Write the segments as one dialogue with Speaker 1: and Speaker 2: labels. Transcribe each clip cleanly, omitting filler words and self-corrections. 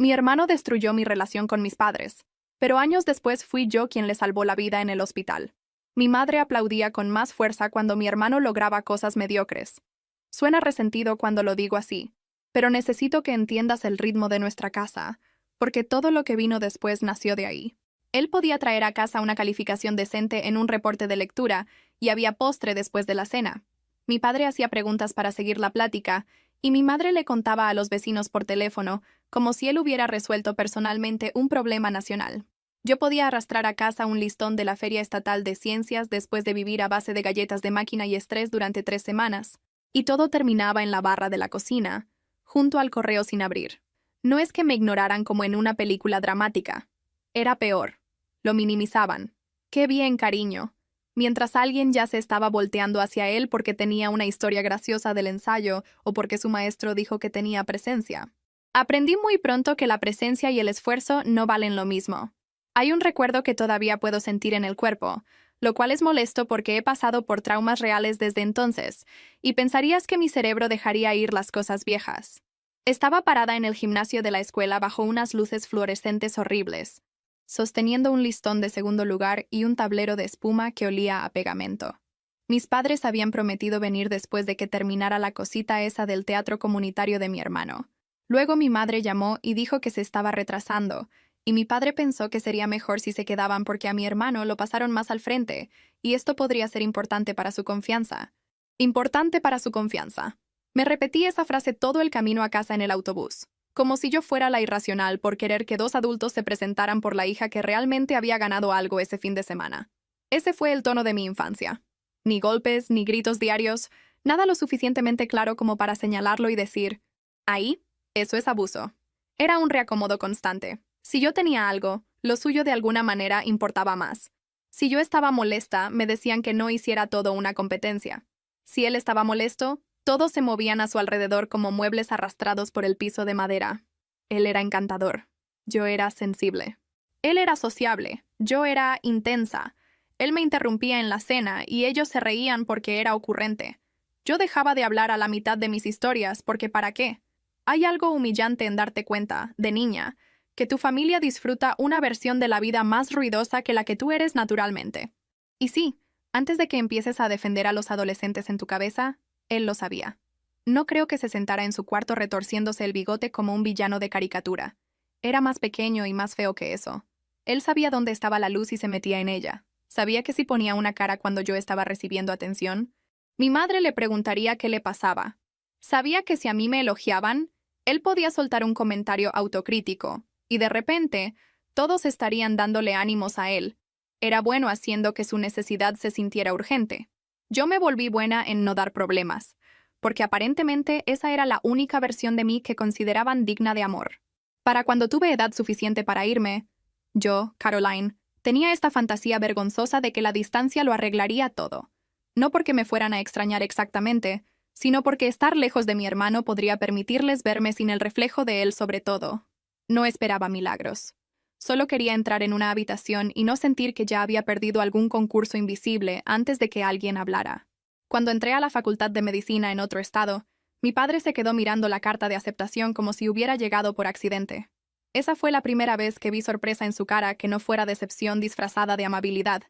Speaker 1: Mi hermano destruyó mi relación con mis padres, pero años después fui yo quien le salvó la vida en el hospital. Mi madre aplaudía con más fuerza cuando mi hermano lograba cosas mediocres. Suena resentido cuando lo digo así, pero necesito que entiendas el ritmo de nuestra casa, porque todo lo que vino después nació de ahí. Él podía traer a casa una calificación decente en un reporte de lectura y había postre después de la cena. Mi padre hacía preguntas para seguir la plática y mi madre le contaba a los vecinos por teléfono como si él hubiera resuelto personalmente un problema nacional. Yo podía arrastrar a casa un listón de la Feria Estatal de Ciencias después de vivir a base de galletas de máquina y estrés durante 3 semanas, y todo terminaba en la barra de la cocina, junto al correo sin abrir. No es que me ignoraran como en una película dramática. Era peor. Lo minimizaban. ¡Qué bien, cariño! Mientras alguien ya se estaba volteando hacia él porque tenía una historia graciosa del ensayo o porque su maestro dijo que tenía presencia. Aprendí muy pronto que la presencia y el esfuerzo no valen lo mismo. Hay un recuerdo que todavía puedo sentir en el cuerpo, lo cual es molesto porque he pasado por traumas reales desde entonces, y pensarías que mi cerebro dejaría ir las cosas viejas. Estaba parada en el gimnasio de la escuela bajo unas luces fluorescentes horribles, sosteniendo un listón de segundo lugar y un tablero de espuma que olía a pegamento. Mis padres habían prometido venir después de que terminara la cosita esa del teatro comunitario de mi hermano. Luego mi madre llamó y dijo que se estaba retrasando, y mi padre pensó que sería mejor si se quedaban porque a mi hermano lo pasaron más al frente, y esto podría ser importante para su confianza. Importante para su confianza. Me repetí esa frase todo el camino a casa en el autobús, como si yo fuera la irracional por querer que 2 adultos se presentaran por la hija que realmente había ganado algo ese fin de semana. Ese fue el tono de mi infancia. Ni golpes, ni gritos diarios, nada lo suficientemente claro como para señalarlo y decir, ahí, eso es abuso. Era un reacomodo constante. Si yo tenía algo, lo suyo de alguna manera importaba más. Si yo estaba molesta, me decían que no hiciera todo una competencia. Si él estaba molesto, todos se movían a su alrededor como muebles arrastrados por el piso de madera. Él era encantador. Yo era sensible. Él era sociable. Yo era intensa. Él me interrumpía en la cena y ellos se reían porque era ocurrente. Yo dejaba de hablar a la mitad de mis historias porque ¿para qué? Hay algo humillante en darte cuenta, de niña, que tu familia disfruta una versión de la vida más ruidosa que la que tú eres naturalmente. Y sí, antes de que empieces a defender a los adolescentes en tu cabeza, él lo sabía. No creo que se sentara en su cuarto retorciéndose el bigote como un villano de caricatura. Era más pequeño y más feo que eso. Él sabía dónde estaba la luz y se metía en ella. Sabía que si ponía una cara cuando yo estaba recibiendo atención, mi madre le preguntaría qué le pasaba. Sabía que si a mí me elogiaban, él podía soltar un comentario autocrítico, y de repente, todos estarían dándole ánimos a él. Era bueno haciendo que su necesidad se sintiera urgente. Yo me volví buena en no dar problemas, porque aparentemente esa era la única versión de mí que consideraban digna de amor. Para cuando tuve edad suficiente para irme, yo, Caroline, tenía esta fantasía vergonzosa de que la distancia lo arreglaría todo. No porque me fueran a extrañar exactamente, sino porque estar lejos de mi hermano podría permitirles verme sin el reflejo de él sobre todo. No esperaba milagros. Solo quería entrar en una habitación y no sentir que ya había perdido algún concurso invisible antes de que alguien hablara. Cuando entré a la facultad de medicina en otro estado, mi padre se quedó mirando la carta de aceptación como si hubiera llegado por accidente. Esa fue la primera vez que vi sorpresa en su cara que no fuera decepción disfrazada de amabilidad.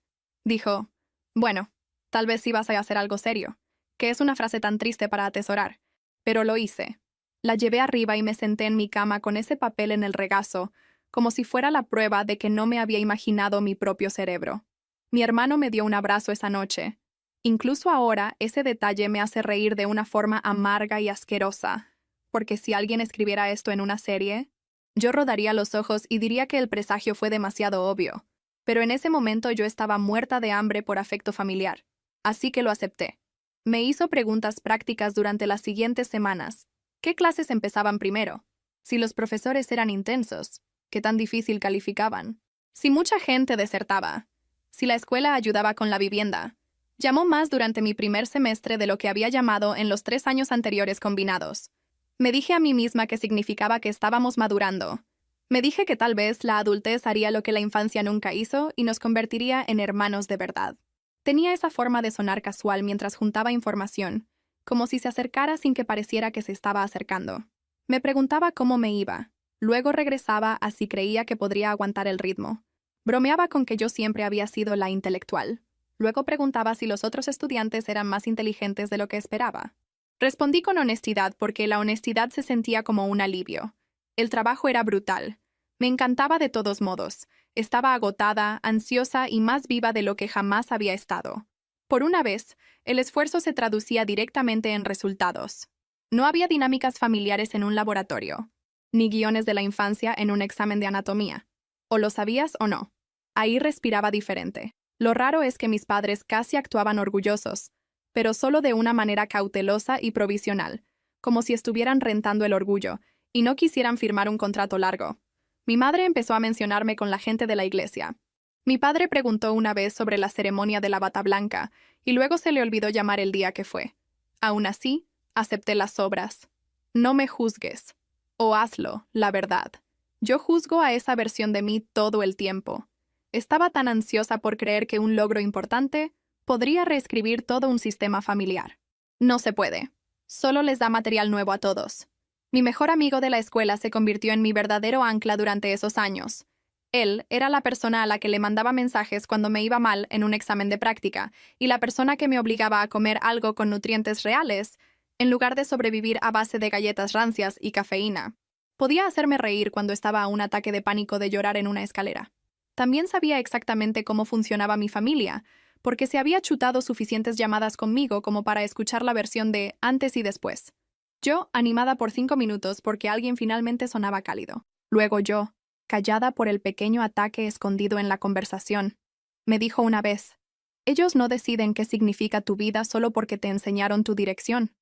Speaker 1: Dijo, bueno, tal vez ibas a hacer algo serio, que es una frase tan triste para atesorar, pero lo hice. La llevé arriba y me senté en mi cama con ese papel en el regazo, como si fuera la prueba de que no me había imaginado mi propio cerebro. Mi hermano me dio un abrazo esa noche. Incluso ahora, ese detalle me hace reír de una forma amarga y asquerosa, porque si alguien escribiera esto en una serie, yo rodaría los ojos y diría que el presagio fue demasiado obvio. Pero en ese momento yo estaba muerta de hambre por afecto familiar, así que lo acepté. Me hizo preguntas prácticas durante las siguientes semanas. ¿Qué clases empezaban primero? Si los profesores eran intensos, ¿qué tan difícil calificaban? Si mucha gente desertaba. Si la escuela ayudaba con la vivienda. Llamó más durante mi primer semestre de lo que había llamado en los 3 años anteriores combinados. Me dije a mí misma que significaba que estábamos madurando. Me dije que tal vez la adultez haría lo que la infancia nunca hizo y nos convertiría en hermanos de verdad. Tenía esa forma de sonar casual mientras juntaba información, como si se acercara sin que pareciera que se estaba acercando. Me preguntaba cómo me iba. Luego regresaba así creía que podría aguantar el ritmo. Bromeaba con que yo siempre había sido la intelectual. Luego preguntaba si los otros estudiantes eran más inteligentes de lo que esperaba. Respondí con honestidad porque la honestidad se sentía como un alivio. El trabajo era brutal. Me encantaba de todos modos. Estaba agotada, ansiosa y más viva de lo que jamás había estado. Por una vez, el esfuerzo se traducía directamente en resultados. No había dinámicas familiares en un laboratorio, ni guiones de la infancia en un examen de anatomía. O lo sabías o no. Ahí respiraba diferente. Lo raro es que mis padres casi actuaban orgullosos, pero solo de una manera cautelosa y provisional, como si estuvieran rentando el orgullo, y no quisieran firmar un contrato largo. Mi madre empezó a mencionarme con la gente de la iglesia. Mi padre preguntó una vez sobre la ceremonia de la bata blanca, y luego se le olvidó llamar el día que fue. Aún así, acepté las obras. No me juzgues. O hazlo, la verdad. Yo juzgo a esa versión de mí todo el tiempo. Estaba tan ansiosa por creer que un logro importante podría reescribir todo un sistema familiar. No se puede. Solo les da material nuevo a todos. Mi mejor amigo de la escuela se convirtió en mi verdadero ancla durante esos años. Él era la persona a la que le mandaba mensajes cuando me iba mal en un examen de práctica y la persona que me obligaba a comer algo con nutrientes reales en lugar de sobrevivir a base de galletas rancias y cafeína. Podía hacerme reír cuando estaba a un ataque de pánico de llorar en una escalera. También sabía exactamente cómo funcionaba mi familia, porque se había chutado suficientes llamadas conmigo como para escuchar la versión de antes y después. Yo, animada por 5 minutos porque alguien finalmente sonaba cálido. Luego yo, callada por el pequeño ataque escondido en la conversación. Me dijo una vez, ellos no deciden qué significa tu vida solo porque te enseñaron tu dirección.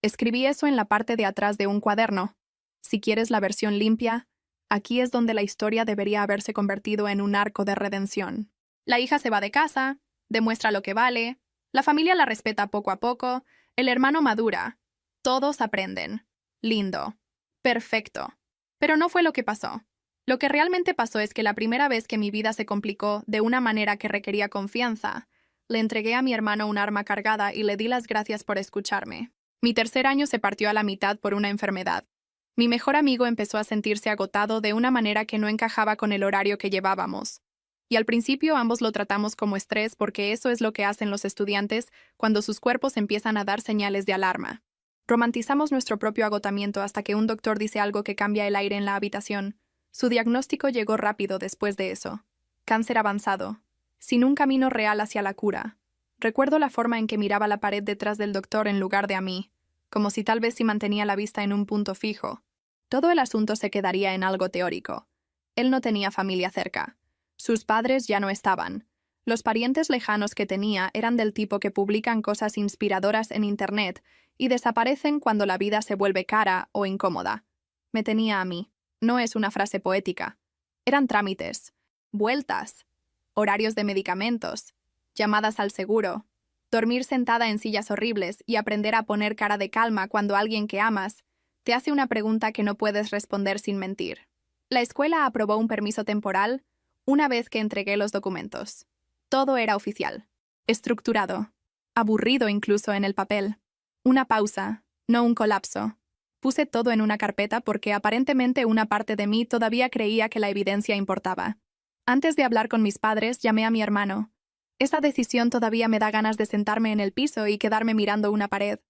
Speaker 1: Escribí eso en la parte de atrás de un cuaderno. Si quieres la versión limpia, aquí es donde la historia debería haberse convertido en un arco de redención. La hija se va de casa, demuestra lo que vale, la familia la respeta poco a poco, el hermano madura. Todos aprenden. Lindo. Perfecto. Pero no fue lo que pasó. Lo que realmente pasó es que la primera vez que mi vida se complicó de una manera que requería confianza, le entregué a mi hermano un arma cargada y le di las gracias por escucharme. Mi tercer año se partió a la mitad por una enfermedad. Mi mejor amigo empezó a sentirse agotado de una manera que no encajaba con el horario que llevábamos. Y al principio ambos lo tratamos como estrés porque eso es lo que hacen los estudiantes cuando sus cuerpos empiezan a dar señales de alarma. Romantizamos nuestro propio agotamiento hasta que un doctor dice algo que cambia el aire en la habitación. Su diagnóstico llegó rápido después de eso. Cáncer avanzado. Sin un camino real hacia la cura. Recuerdo la forma en que miraba la pared detrás del doctor en lugar de a mí, como si tal vez si mantenía la vista en un punto fijo. Todo el asunto se quedaría en algo teórico. Él no tenía familia cerca. Sus padres ya no estaban. Los parientes lejanos que tenía eran del tipo que publican cosas inspiradoras en Internet y desaparecen cuando la vida se vuelve cara o incómoda. Me tenía a mí. No es una frase poética. Eran trámites, vueltas, horarios de medicamentos, llamadas al seguro, dormir sentada en sillas horribles y aprender a poner cara de calma cuando alguien que amas te hace una pregunta que no puedes responder sin mentir. La escuela aprobó un permiso temporal una vez que entregué los documentos. Todo era oficial, estructurado, aburrido incluso en el papel. Una pausa, no un colapso. Puse todo en una carpeta porque aparentemente una parte de mí todavía creía que la evidencia importaba. Antes de hablar con mis padres, llamé a mi hermano. Esa decisión todavía me da ganas de sentarme en el piso y quedarme mirando una pared.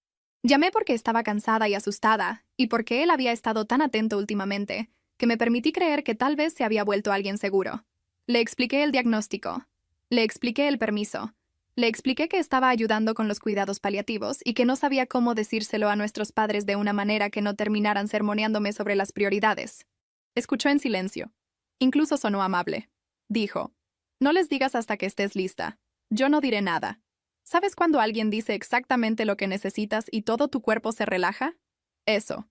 Speaker 1: Llamé porque estaba cansada y asustada, y porque él había estado tan atento últimamente, que me permití creer que tal vez se había vuelto alguien seguro. Le expliqué el diagnóstico. Le expliqué el permiso. Le expliqué que estaba ayudando con los cuidados paliativos y que no sabía cómo decírselo a nuestros padres de una manera que no terminaran sermoneándome sobre las prioridades. Escuchó en silencio. Incluso sonó amable. Dijo, no les digas hasta que estés lista. Yo no diré nada. ¿Sabes cuando alguien dice exactamente lo que necesitas y todo tu cuerpo se relaja? Eso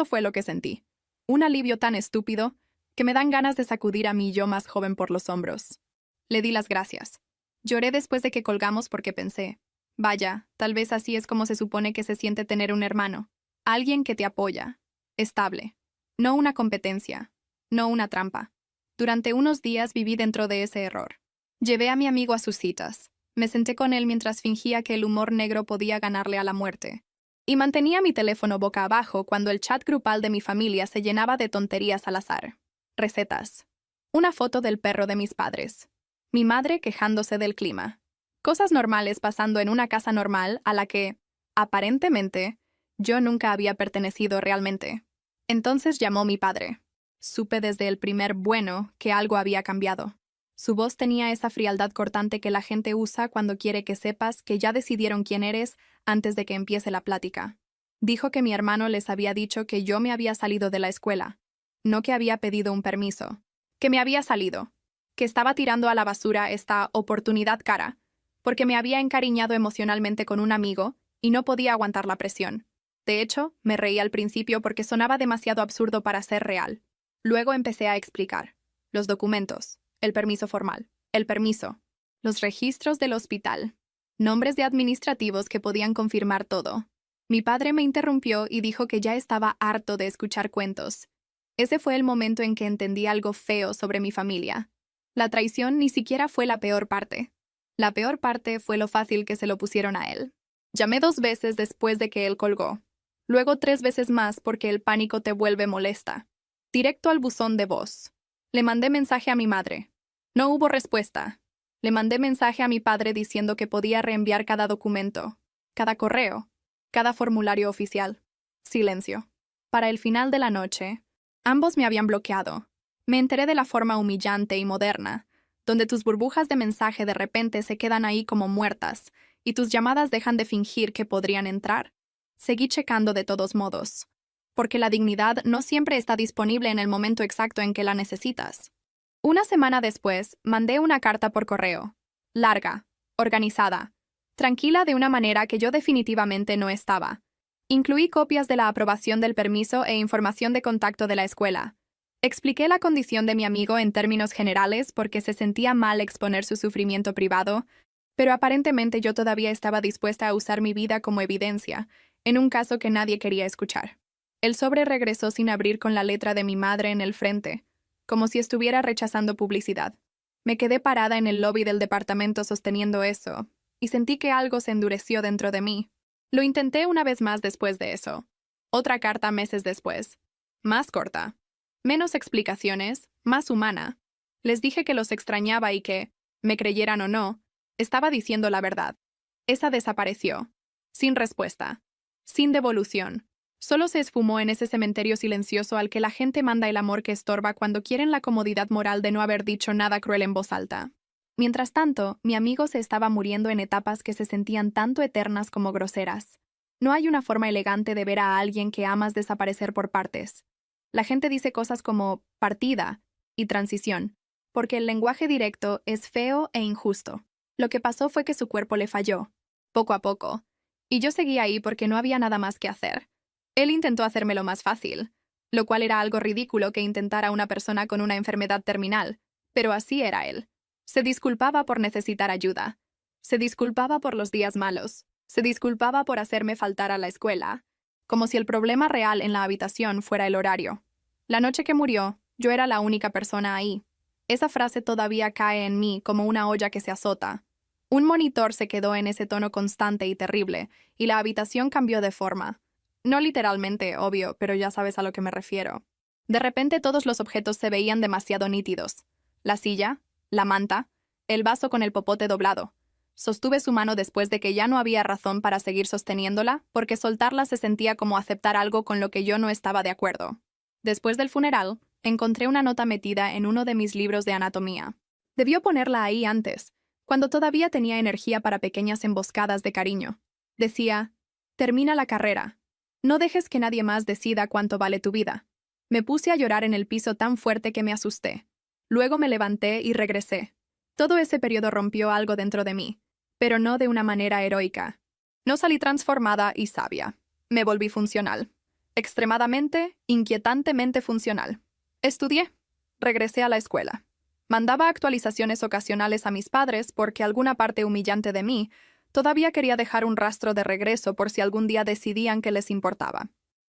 Speaker 1: fue lo que sentí. Un alivio tan estúpido que me dan ganas de sacudir a mi yo más joven por los hombros. Le di las gracias. Lloré después de que colgamos porque pensé, vaya, tal vez así es como se supone que se siente tener un hermano. Alguien que te apoya. Estable. No una competencia. No una trampa. Durante unos días viví dentro de ese error. Llevé a mi amigo a sus citas. Me senté con él mientras fingía que el humor negro podía ganarle a la muerte. Y mantenía mi teléfono boca abajo cuando el chat grupal de mi familia se llenaba de tonterías al azar. Recetas. Una foto del perro de mis padres. Mi madre quejándose del clima. Cosas normales pasando en una casa normal a la que, aparentemente, yo nunca había pertenecido realmente. Entonces llamó mi padre. Supe desde el primer bueno que algo había cambiado. Su voz tenía esa frialdad cortante que la gente usa cuando quiere que sepas que ya decidieron quién eres antes de que empiece la plática. Dijo que mi hermano les había dicho que yo me había salido de la escuela, no que había pedido un permiso, que me había salido, que estaba tirando a la basura esta oportunidad cara, porque me había encariñado emocionalmente con un amigo y no podía aguantar la presión. De hecho, me reí al principio porque sonaba demasiado absurdo para ser real. Luego empecé a explicar. Los documentos, el permiso formal, el permiso, los registros del hospital, nombres de administrativos que podían confirmar todo. Mi padre me interrumpió y dijo que ya estaba harto de escuchar cuentos. Ese fue el momento en que entendí algo feo sobre mi familia. La traición ni siquiera fue la peor parte. La peor parte fue lo fácil que se lo pusieron a él. Llamé 2 veces después de que él colgó. Luego 3 veces más porque el pánico te vuelve molesta. Directo al buzón de voz. Le mandé mensaje a mi madre. No hubo respuesta. Le mandé mensaje a mi padre diciendo que podía reenviar cada documento, cada correo, cada formulario oficial. Silencio. Para el final de la noche, ambos me habían bloqueado. Me enteré de la forma humillante y moderna, donde tus burbujas de mensaje de repente se quedan ahí como muertas y tus llamadas dejan de fingir que podrían entrar. Seguí checando de todos modos, porque la dignidad no siempre está disponible en el momento exacto en que la necesitas. Una semana después, mandé una carta por correo. Larga, organizada, tranquila de una manera que yo definitivamente no estaba. Incluí copias de la aprobación del permiso e información de contacto de la escuela. Expliqué la condición de mi amigo en términos generales porque se sentía mal exponer su sufrimiento privado, pero aparentemente yo todavía estaba dispuesta a usar mi vida como evidencia, en un caso que nadie quería escuchar. El sobre regresó sin abrir con la letra de mi madre en el frente, como si estuviera rechazando publicidad. Me quedé parada en el lobby del departamento sosteniendo eso, y sentí que algo se endureció dentro de mí. Lo intenté una vez más después de eso. Otra carta meses después. Más corta. Menos explicaciones, más humana. Les dije que los extrañaba y que, me creyeran o no, estaba diciendo la verdad. Esa desapareció. Sin respuesta. Sin devolución. Solo se esfumó en ese cementerio silencioso al que la gente manda el amor que estorba cuando quieren la comodidad moral de no haber dicho nada cruel en voz alta. Mientras tanto, mi amigo se estaba muriendo en etapas que se sentían tanto eternas como groseras. No hay una forma elegante de ver a alguien que amas desaparecer por partes. La gente dice cosas como partida y transición, porque el lenguaje directo es feo e injusto. Lo que pasó fue que su cuerpo le falló, poco a poco, y yo seguí ahí porque no había nada más que hacer. Él intentó hacérmelo más fácil, lo cual era algo ridículo que intentara una persona con una enfermedad terminal, pero así era él. Se disculpaba por necesitar ayuda. Se disculpaba por los días malos. Se disculpaba por hacerme faltar a la escuela, como si el problema real en la habitación fuera el horario. La noche que murió, yo era la única persona ahí. Esa frase todavía cae en mí como una olla que se azota. Un monitor se quedó en ese tono constante y terrible, y la habitación cambió de forma. No literalmente, obvio, pero ya sabes a lo que me refiero. De repente todos los objetos se veían demasiado nítidos. La silla, la manta, el vaso con el popote doblado. Sostuve su mano después de que ya no había razón para seguir sosteniéndola, porque soltarla se sentía como aceptar algo con lo que yo no estaba de acuerdo. Después del funeral, encontré una nota metida en uno de mis libros de anatomía. Debió ponerla ahí antes, cuando todavía tenía energía para pequeñas emboscadas de cariño. Decía, termina la carrera. No dejes que nadie más decida cuánto vale tu vida. Me puse a llorar en el piso tan fuerte que me asusté. Luego me levanté y regresé. Todo ese periodo rompió algo dentro de mí, pero no de una manera heroica. No salí transformada y sabia. Me volví funcional. Extremadamente, inquietantemente funcional. Estudié. Regresé a la escuela. Mandaba actualizaciones ocasionales a mis padres porque alguna parte humillante de mí todavía quería dejar un rastro de regreso por si algún día decidían que les importaba.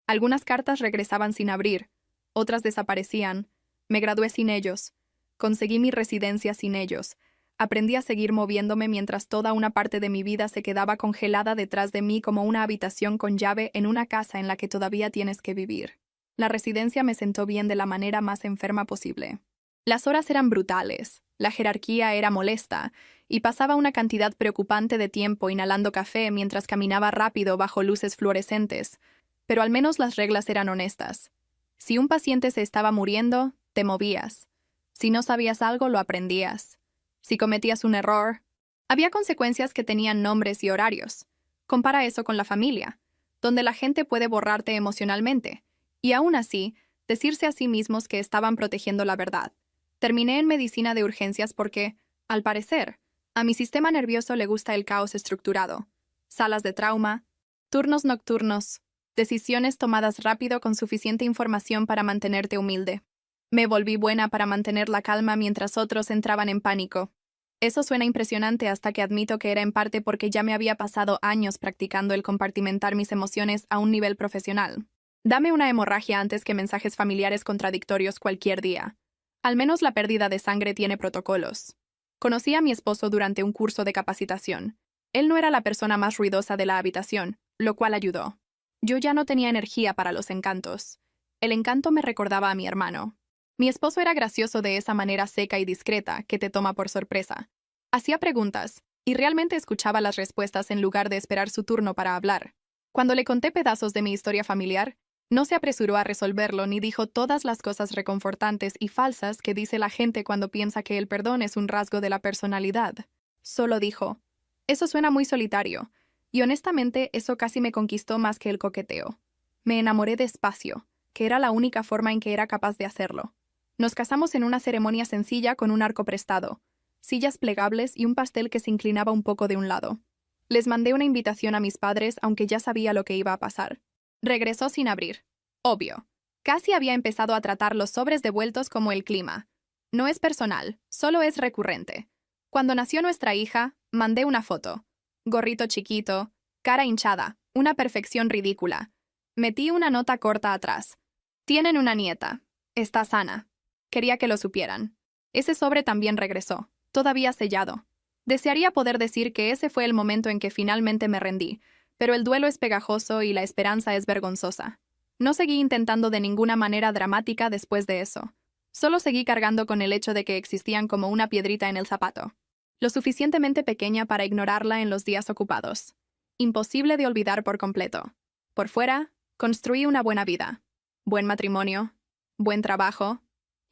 Speaker 1: Algunas cartas regresaban sin abrir, otras desaparecían. Me gradué sin ellos. Conseguí mi residencia sin ellos. Aprendí a seguir moviéndome mientras toda una parte de mi vida se quedaba congelada detrás de mí como una habitación con llave en una casa en la que todavía tienes que vivir. La residencia me sentó bien de la manera más enferma posible. Las horas eran brutales, la jerarquía era molesta, y pasaba una cantidad preocupante de tiempo inhalando café mientras caminaba rápido bajo luces fluorescentes, pero al menos las reglas eran honestas. Si un paciente se estaba muriendo, te movías. Si no sabías algo, lo aprendías. Si cometías un error, había consecuencias que tenían nombres y horarios. Compara eso con la familia, donde la gente puede borrarte emocionalmente, y aún así, decirse a sí mismos que estaban protegiendo la verdad. Terminé en medicina de urgencias porque, al parecer, a mi sistema nervioso le gusta el caos estructurado. Salas de trauma, turnos nocturnos, decisiones tomadas rápido con suficiente información para mantenerte humilde. Me volví buena para mantener la calma mientras otros entraban en pánico. Eso suena impresionante hasta que admito que era en parte porque ya me había pasado años practicando el compartimentar mis emociones a un nivel profesional. Dame una hemorragia antes que mensajes familiares contradictorios cualquier día. Al menos la pérdida de sangre tiene protocolos. Conocí a mi esposo durante un curso de capacitación. Él no era la persona más ruidosa de la habitación, lo cual ayudó. Yo ya no tenía energía para los encantos. El encanto me recordaba a mi hermano. Mi esposo era gracioso de esa manera seca y discreta que te toma por sorpresa. Hacía preguntas, y realmente escuchaba las respuestas en lugar de esperar su turno para hablar. Cuando le conté pedazos de mi historia familiar, no se apresuró a resolverlo ni dijo todas las cosas reconfortantes y falsas que dice la gente cuando piensa que el perdón es un rasgo de la personalidad. Solo dijo, eso suena muy solitario, y honestamente eso casi me conquistó más que el coqueteo. Me enamoré despacio, que era la única forma en que era capaz de hacerlo. Nos casamos en una ceremonia sencilla con un arco prestado, sillas plegables y un pastel que se inclinaba un poco de un lado. Les mandé una invitación a mis padres aunque ya sabía lo que iba a pasar. Regresó sin abrir. Obvio. Casi había empezado a tratar los sobres devueltos como el clima. No es personal, solo es recurrente. Cuando nació nuestra hija, mandé una foto. Gorrito chiquito, cara hinchada, una perfección ridícula. Metí una nota corta atrás. Tienen una nieta. Está sana. Quería que lo supieran. Ese sobre también regresó, todavía sellado. Desearía poder decir que ese fue el momento en que finalmente me rendí, pero el duelo es pegajoso y la esperanza es vergonzosa. No seguí intentando de ninguna manera dramática después de eso. Solo seguí cargando con el hecho de que existían como una piedrita en el zapato. Lo suficientemente pequeña para ignorarla en los días ocupados. Imposible de olvidar por completo. Por fuera, construí una buena vida. Buen matrimonio, buen trabajo,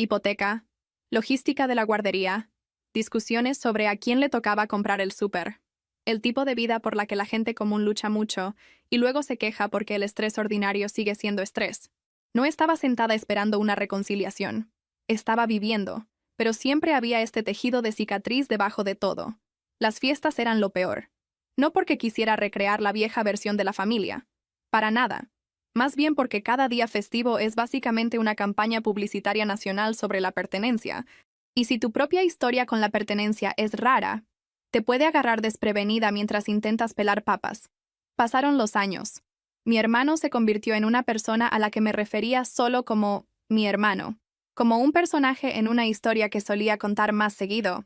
Speaker 1: hipoteca, logística de la guardería, discusiones sobre a quién le tocaba comprar el súper. El tipo de vida por la que la gente común lucha mucho y luego se queja porque el estrés ordinario sigue siendo estrés. No estaba sentada esperando una reconciliación. Estaba viviendo, pero siempre había este tejido de cicatriz debajo de todo. Las fiestas eran lo peor. No porque quisiera recrear la vieja versión de la familia. Para nada. Más bien porque cada día festivo es básicamente una campaña publicitaria nacional sobre la pertenencia, y si tu propia historia con la pertenencia es rara, te puede agarrar desprevenida mientras intentas pelar papas. Pasaron los años. Mi hermano se convirtió en una persona a la que me refería solo como mi hermano, como un personaje en una historia que solía contar más seguido.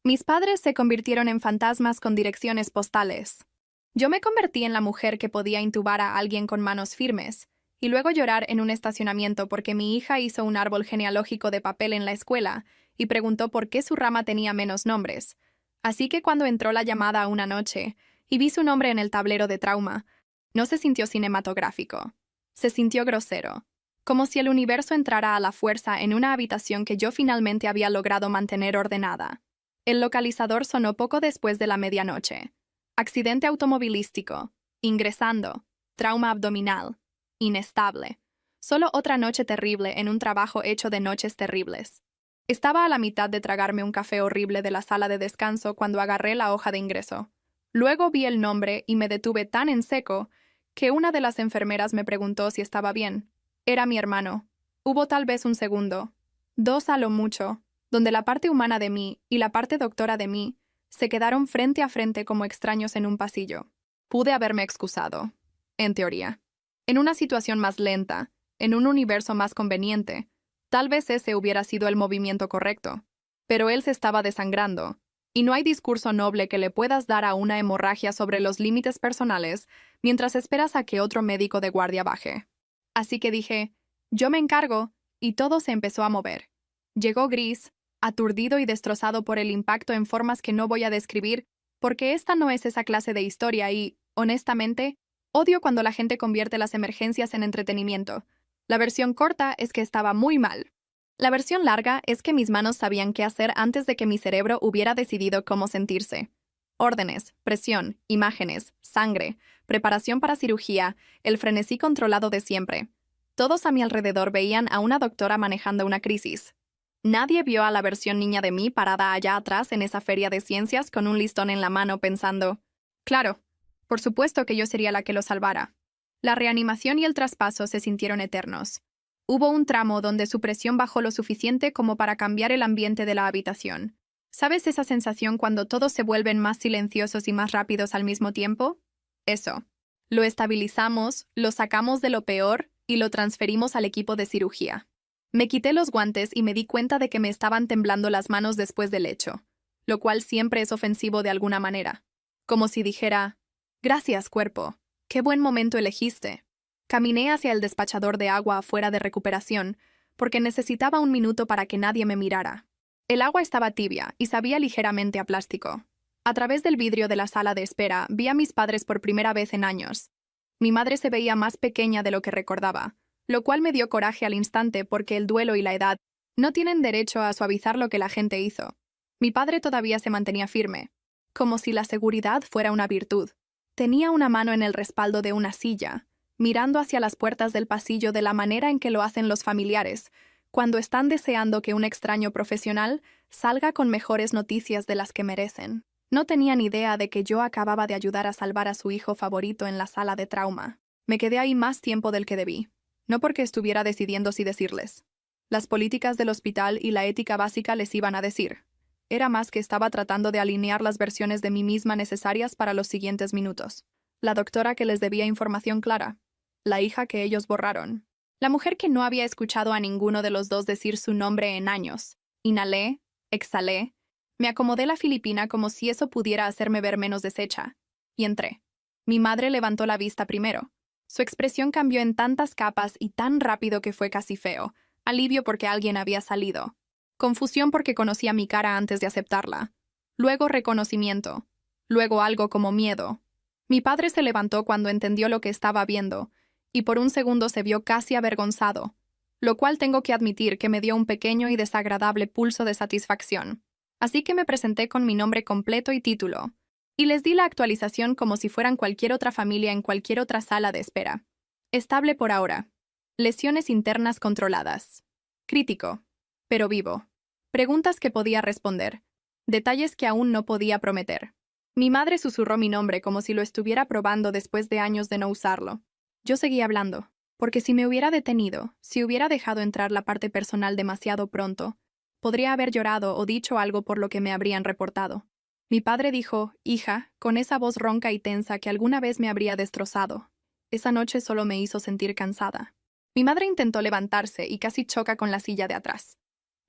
Speaker 1: Mis padres se convirtieron en fantasmas con direcciones postales. Yo me convertí en la mujer que podía intubar a alguien con manos firmes, y luego llorar en un estacionamiento porque mi hija hizo un árbol genealógico de papel en la escuela y preguntó por qué su rama tenía menos nombres. Así que cuando entró la llamada una noche y vi su nombre en el tablero de trauma, no se sintió cinematográfico. Se sintió grosero, como si el universo entrara a la fuerza en una habitación que yo finalmente había logrado mantener ordenada. El localizador sonó poco después de la medianoche. Accidente automovilístico, ingresando, trauma abdominal, inestable. Solo otra noche terrible en un trabajo hecho de noches terribles. Estaba a la mitad de tragarme un café horrible de la sala de descanso cuando agarré la hoja de ingreso. Luego vi el nombre y me detuve tan en seco que una de las enfermeras me preguntó si estaba bien. Era mi hermano. Hubo tal vez un segundo, 2 a lo mucho, donde la parte humana de mí y la parte doctora de mí se quedaron frente a frente como extraños en un pasillo. Pude haberme excusado, en teoría. En una situación más lenta, en un universo más conveniente, tal vez ese hubiera sido el movimiento correcto. Pero él se estaba desangrando, Y no hay discurso noble que le puedas dar a una hemorragia sobre los límites personales mientras esperas a que otro médico de guardia baje. Así que dije, yo me encargo, y todo se empezó a mover. Llegó Gris, aturdido y destrozado por el impacto en formas que no voy a describir, porque esta no es esa clase de historia y, honestamente, odio cuando la gente convierte las emergencias en entretenimiento. La versión corta es que estaba muy mal. La versión larga es que mis manos sabían qué hacer antes de que mi cerebro hubiera decidido cómo sentirse. Órdenes, presión, imágenes, sangre, preparación para cirugía, el frenesí controlado de siempre. Todos a mi alrededor veían a una doctora manejando una crisis. Nadie vio a la versión niña de mí parada allá atrás en esa feria de ciencias con un listón en la mano pensando, claro, por supuesto que yo sería la que lo salvara. La reanimación y el traspaso se sintieron eternos. Hubo un tramo donde su presión bajó lo suficiente como para cambiar el ambiente de la habitación. ¿Sabes esa sensación cuando todos se vuelven más silenciosos y más rápidos al mismo tiempo? Eso. Lo estabilizamos, lo sacamos de lo peor y lo transferimos al equipo de cirugía. Me quité los guantes y me di cuenta de que me estaban temblando las manos después del hecho, lo cual siempre es ofensivo de alguna manera. Como si dijera, gracias, cuerpo. Qué buen momento elegiste. Caminé hacia el despachador de agua afuera de recuperación, porque necesitaba un minuto para que nadie me mirara. El agua estaba tibia y sabía ligeramente a plástico. A través del vidrio de la sala de espera vi a mis padres por primera vez en años. Mi madre se veía más pequeña de lo que recordaba, lo cual me dio coraje al instante porque el duelo y la edad no tienen derecho a suavizar lo que la gente hizo. Mi padre todavía se mantenía firme, como si la seguridad fuera una virtud. Tenía una mano en el respaldo de una silla, mirando hacia las puertas del pasillo de la manera en que lo hacen los familiares, cuando están deseando que un extraño profesional salga con mejores noticias de las que merecen. No tenían idea de que yo acababa de ayudar a salvar a su hijo favorito en la sala de trauma. Me quedé ahí más tiempo del que debí, no porque estuviera decidiendo si decirles. Las políticas del hospital y la ética básica les iban a decir. Era más que estaba tratando de alinear las versiones de mí misma necesarias para los siguientes minutos. La doctora que les debía información clara. La hija que ellos borraron. La mujer que no había escuchado a ninguno de los dos decir su nombre en años. Inhalé, exhalé. Me acomodé la filipina como si eso pudiera hacerme ver menos deshecha. Y entré. Mi madre levantó la vista primero. Su expresión cambió en tantas capas y tan rápido que fue casi feo. Alivio porque alguien había salido. Confusión porque conocía mi cara antes de aceptarla. Luego reconocimiento. Luego algo como miedo. Mi padre se levantó cuando entendió lo que estaba viendo, y por un segundo se vio casi avergonzado, lo cual tengo que admitir que me dio un pequeño y desagradable pulso de satisfacción. Así que me presenté con mi nombre completo y título, y les di la actualización como si fueran cualquier otra familia en cualquier otra sala de espera. Estable por ahora. Lesiones internas controladas. Crítico. Pero vivo. Preguntas que podía responder. Detalles que aún no podía prometer. Mi madre susurró mi nombre como si lo estuviera probando después de años de no usarlo. Yo seguí hablando, porque si me hubiera detenido, si hubiera dejado entrar la parte personal demasiado pronto, podría haber llorado o dicho algo por lo que me habrían reportado. Mi padre dijo, hija, con esa voz ronca y tensa que alguna vez me habría destrozado. Esa noche solo me hizo sentir cansada. Mi madre intentó levantarse y casi choca con la silla de atrás.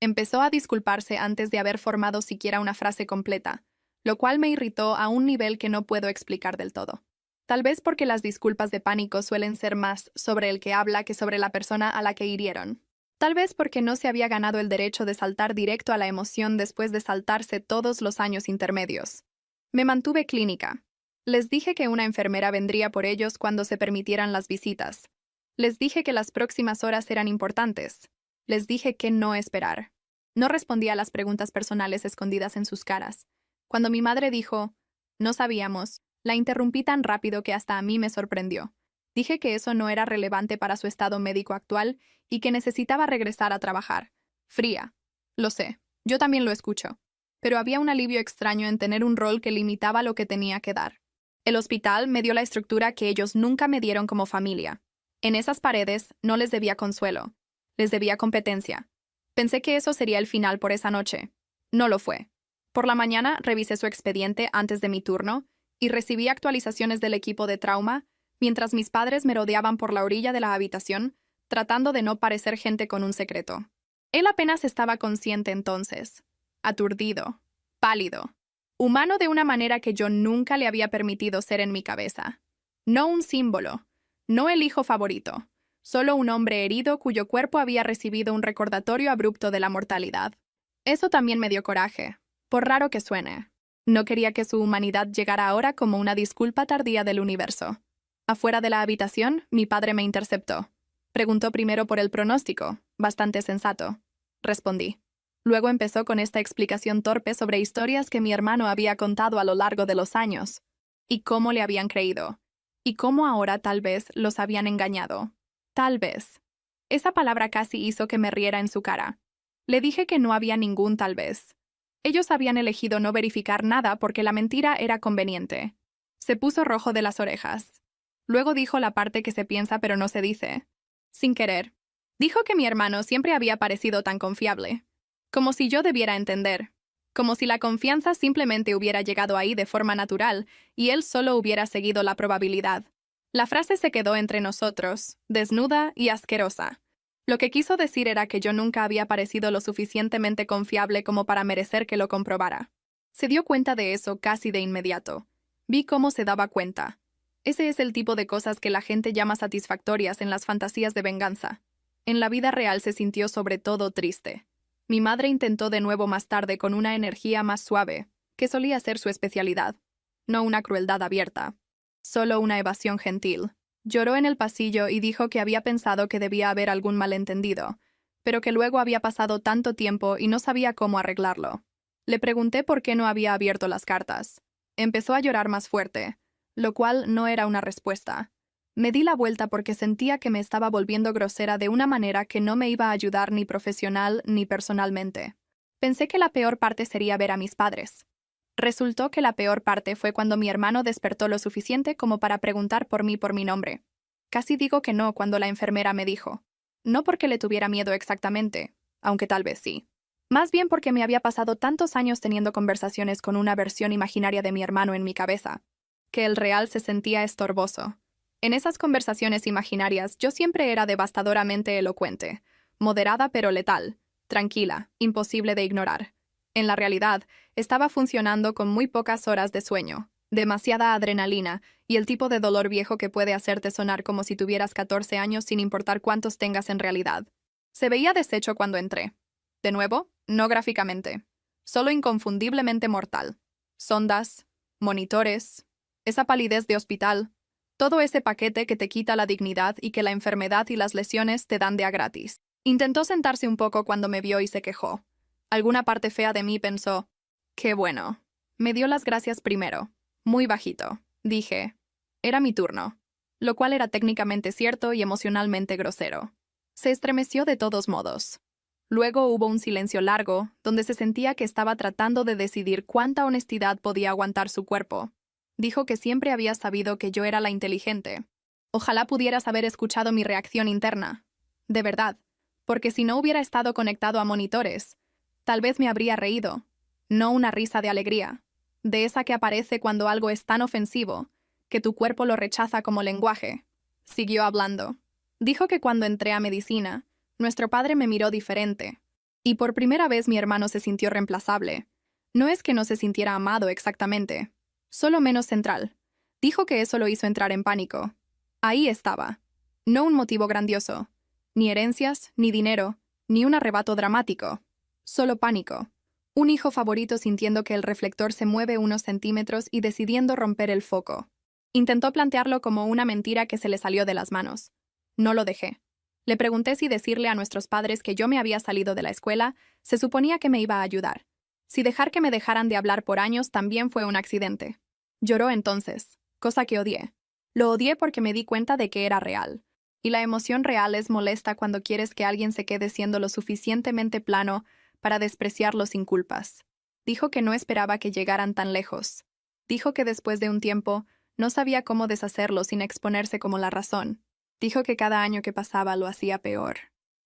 Speaker 1: Empezó a disculparse antes de haber formado siquiera una frase completa, lo cual me irritó a un nivel que no puedo explicar del todo. Tal vez porque las disculpas de pánico suelen ser más sobre el que habla que sobre la persona a la que hirieron. Tal vez porque no se había ganado el derecho de saltar directo a la emoción después de saltarse todos los años intermedios. Me mantuve clínica. Les dije que una enfermera vendría por ellos cuando se permitieran las visitas. Les dije que las próximas horas eran importantes. Les dije que no esperar. No respondía a las preguntas personales escondidas en sus caras. Cuando mi madre dijo, no sabíamos, la interrumpí tan rápido que hasta a mí me sorprendió. Dije que eso no era relevante para su estado médico actual y que necesitaba regresar a trabajar. Fría. Lo sé, yo también lo escucho. Pero había un alivio extraño en tener un rol que limitaba lo que tenía que dar. El hospital me dio la estructura que ellos nunca me dieron como familia. En esas paredes no les debía consuelo. Les debía competencia. Pensé que eso sería el final por esa noche. No lo fue. Por la mañana revisé su expediente antes de mi turno y recibí actualizaciones del equipo de trauma, mientras mis padres me rodeaban por la orilla de la habitación, tratando de no parecer gente con un secreto. Él apenas estaba consciente entonces. Aturdido. Pálido. Humano de una manera que yo nunca le había permitido ser en mi cabeza. No un símbolo, no el hijo favorito, solo un hombre herido cuyo cuerpo había recibido un recordatorio abrupto de la mortalidad. Eso también me dio coraje, por raro que suene. No quería que su humanidad llegara ahora como una disculpa tardía del universo. Afuera de la habitación, mi padre me interceptó. Preguntó primero por el pronóstico, bastante sensato. Respondí. Luego empezó con esta explicación torpe sobre historias que mi hermano había contado a lo largo de los años, y cómo le habían creído, y cómo ahora tal vez los habían engañado. Tal vez. Esa palabra casi hizo que me riera en su cara. Le dije que no había ningún tal vez. Ellos habían elegido no verificar nada porque la mentira era conveniente. Se puso rojo de las orejas. Luego dijo la parte que se piensa pero no se dice. Sin querer. Dijo que mi hermano siempre había parecido tan confiable. Como si yo debiera entender. Como si la confianza simplemente hubiera llegado ahí de forma natural y él solo hubiera seguido la probabilidad. La frase se quedó entre nosotros, desnuda y asquerosa. Lo que quiso decir era que yo nunca había parecido lo suficientemente confiable como para merecer que lo comprobara. Se dio cuenta de eso casi de inmediato. Vi cómo se daba cuenta. Ese es el tipo de cosas que la gente llama satisfactorias en las fantasías de venganza. En la vida real se sintió sobre todo triste. Mi madre intentó de nuevo más tarde con una energía más suave, que solía ser su especialidad. No una crueldad abierta. Solo una evasión gentil. Lloró en el pasillo y dijo que había pensado que debía haber algún malentendido, pero que luego había pasado tanto tiempo y no sabía cómo arreglarlo. Le pregunté por qué no había abierto las cartas. Empezó a llorar más fuerte, lo cual no era una respuesta. Me di la vuelta porque sentía que me estaba volviendo grosera de una manera que no me iba a ayudar ni profesional ni personalmente. Pensé que la peor parte sería ver a mis padres. Resultó que la peor parte fue cuando mi hermano despertó lo suficiente como para preguntar por mí por mi nombre. Casi digo que no cuando la enfermera me dijo. No porque le tuviera miedo exactamente, aunque tal vez sí. Más bien porque me había pasado tantos años teniendo conversaciones con una versión imaginaria de mi hermano en mi cabeza, que el real se sentía estorboso. En esas conversaciones imaginarias yo siempre era devastadoramente elocuente, moderada pero letal, tranquila, imposible de ignorar. En la realidad, estaba funcionando con muy pocas horas de sueño, demasiada adrenalina y el tipo de dolor viejo que puede hacerte sonar como si tuvieras 14 años sin importar cuántos tengas en realidad. Se veía deshecho cuando entré. De nuevo, no gráficamente, solo inconfundiblemente mortal. Sondas, monitores, esa palidez de hospital, todo ese paquete que te quita la dignidad y que la enfermedad y las lesiones te dan de a gratis. Intentó sentarse un poco cuando me vio y se quejó. Alguna parte fea de mí pensó, «Qué bueno». Me dio las gracias primero, muy bajito. Dije, era mi turno, lo cual era técnicamente cierto y emocionalmente grosero. Se estremeció de todos modos. Luego hubo un silencio largo, donde se sentía que estaba tratando de decidir cuánta honestidad podía aguantar su cuerpo. Dijo que siempre había sabido que yo era la inteligente. Ojalá pudieras haber escuchado mi reacción interna. De verdad, porque si no hubiera estado conectado a monitores, tal vez me habría reído, no una risa de alegría, de esa que aparece cuando algo es tan ofensivo, que tu cuerpo lo rechaza como lenguaje. Siguió hablando. Dijo que cuando entré a medicina, nuestro padre me miró diferente, y por primera vez mi hermano se sintió reemplazable. No es que no se sintiera amado exactamente, solo menos central. Dijo que eso lo hizo entrar en pánico. Ahí estaba. No un motivo grandioso, ni herencias, ni dinero, ni un arrebato dramático. Solo pánico. Un hijo favorito sintiendo que el reflector se mueve unos centímetros y decidiendo romper el foco. Intentó plantearlo como una mentira que se le salió de las manos. No lo dejé. Le pregunté si decirle a nuestros padres que yo me había salido de la escuela se suponía que me iba a ayudar. Si dejar que me dejaran de hablar por años también fue un accidente. Lloró entonces, cosa que odié. Lo odié porque me di cuenta de que era real. Y la emoción real es molesta cuando quieres que alguien se quede siendo lo suficientemente plano para despreciarlo sin culpas. Dijo que no esperaba que llegaran tan lejos. Dijo que después de un tiempo no sabía cómo deshacerlo sin exponerse como la razón. Dijo que cada año que pasaba lo hacía peor.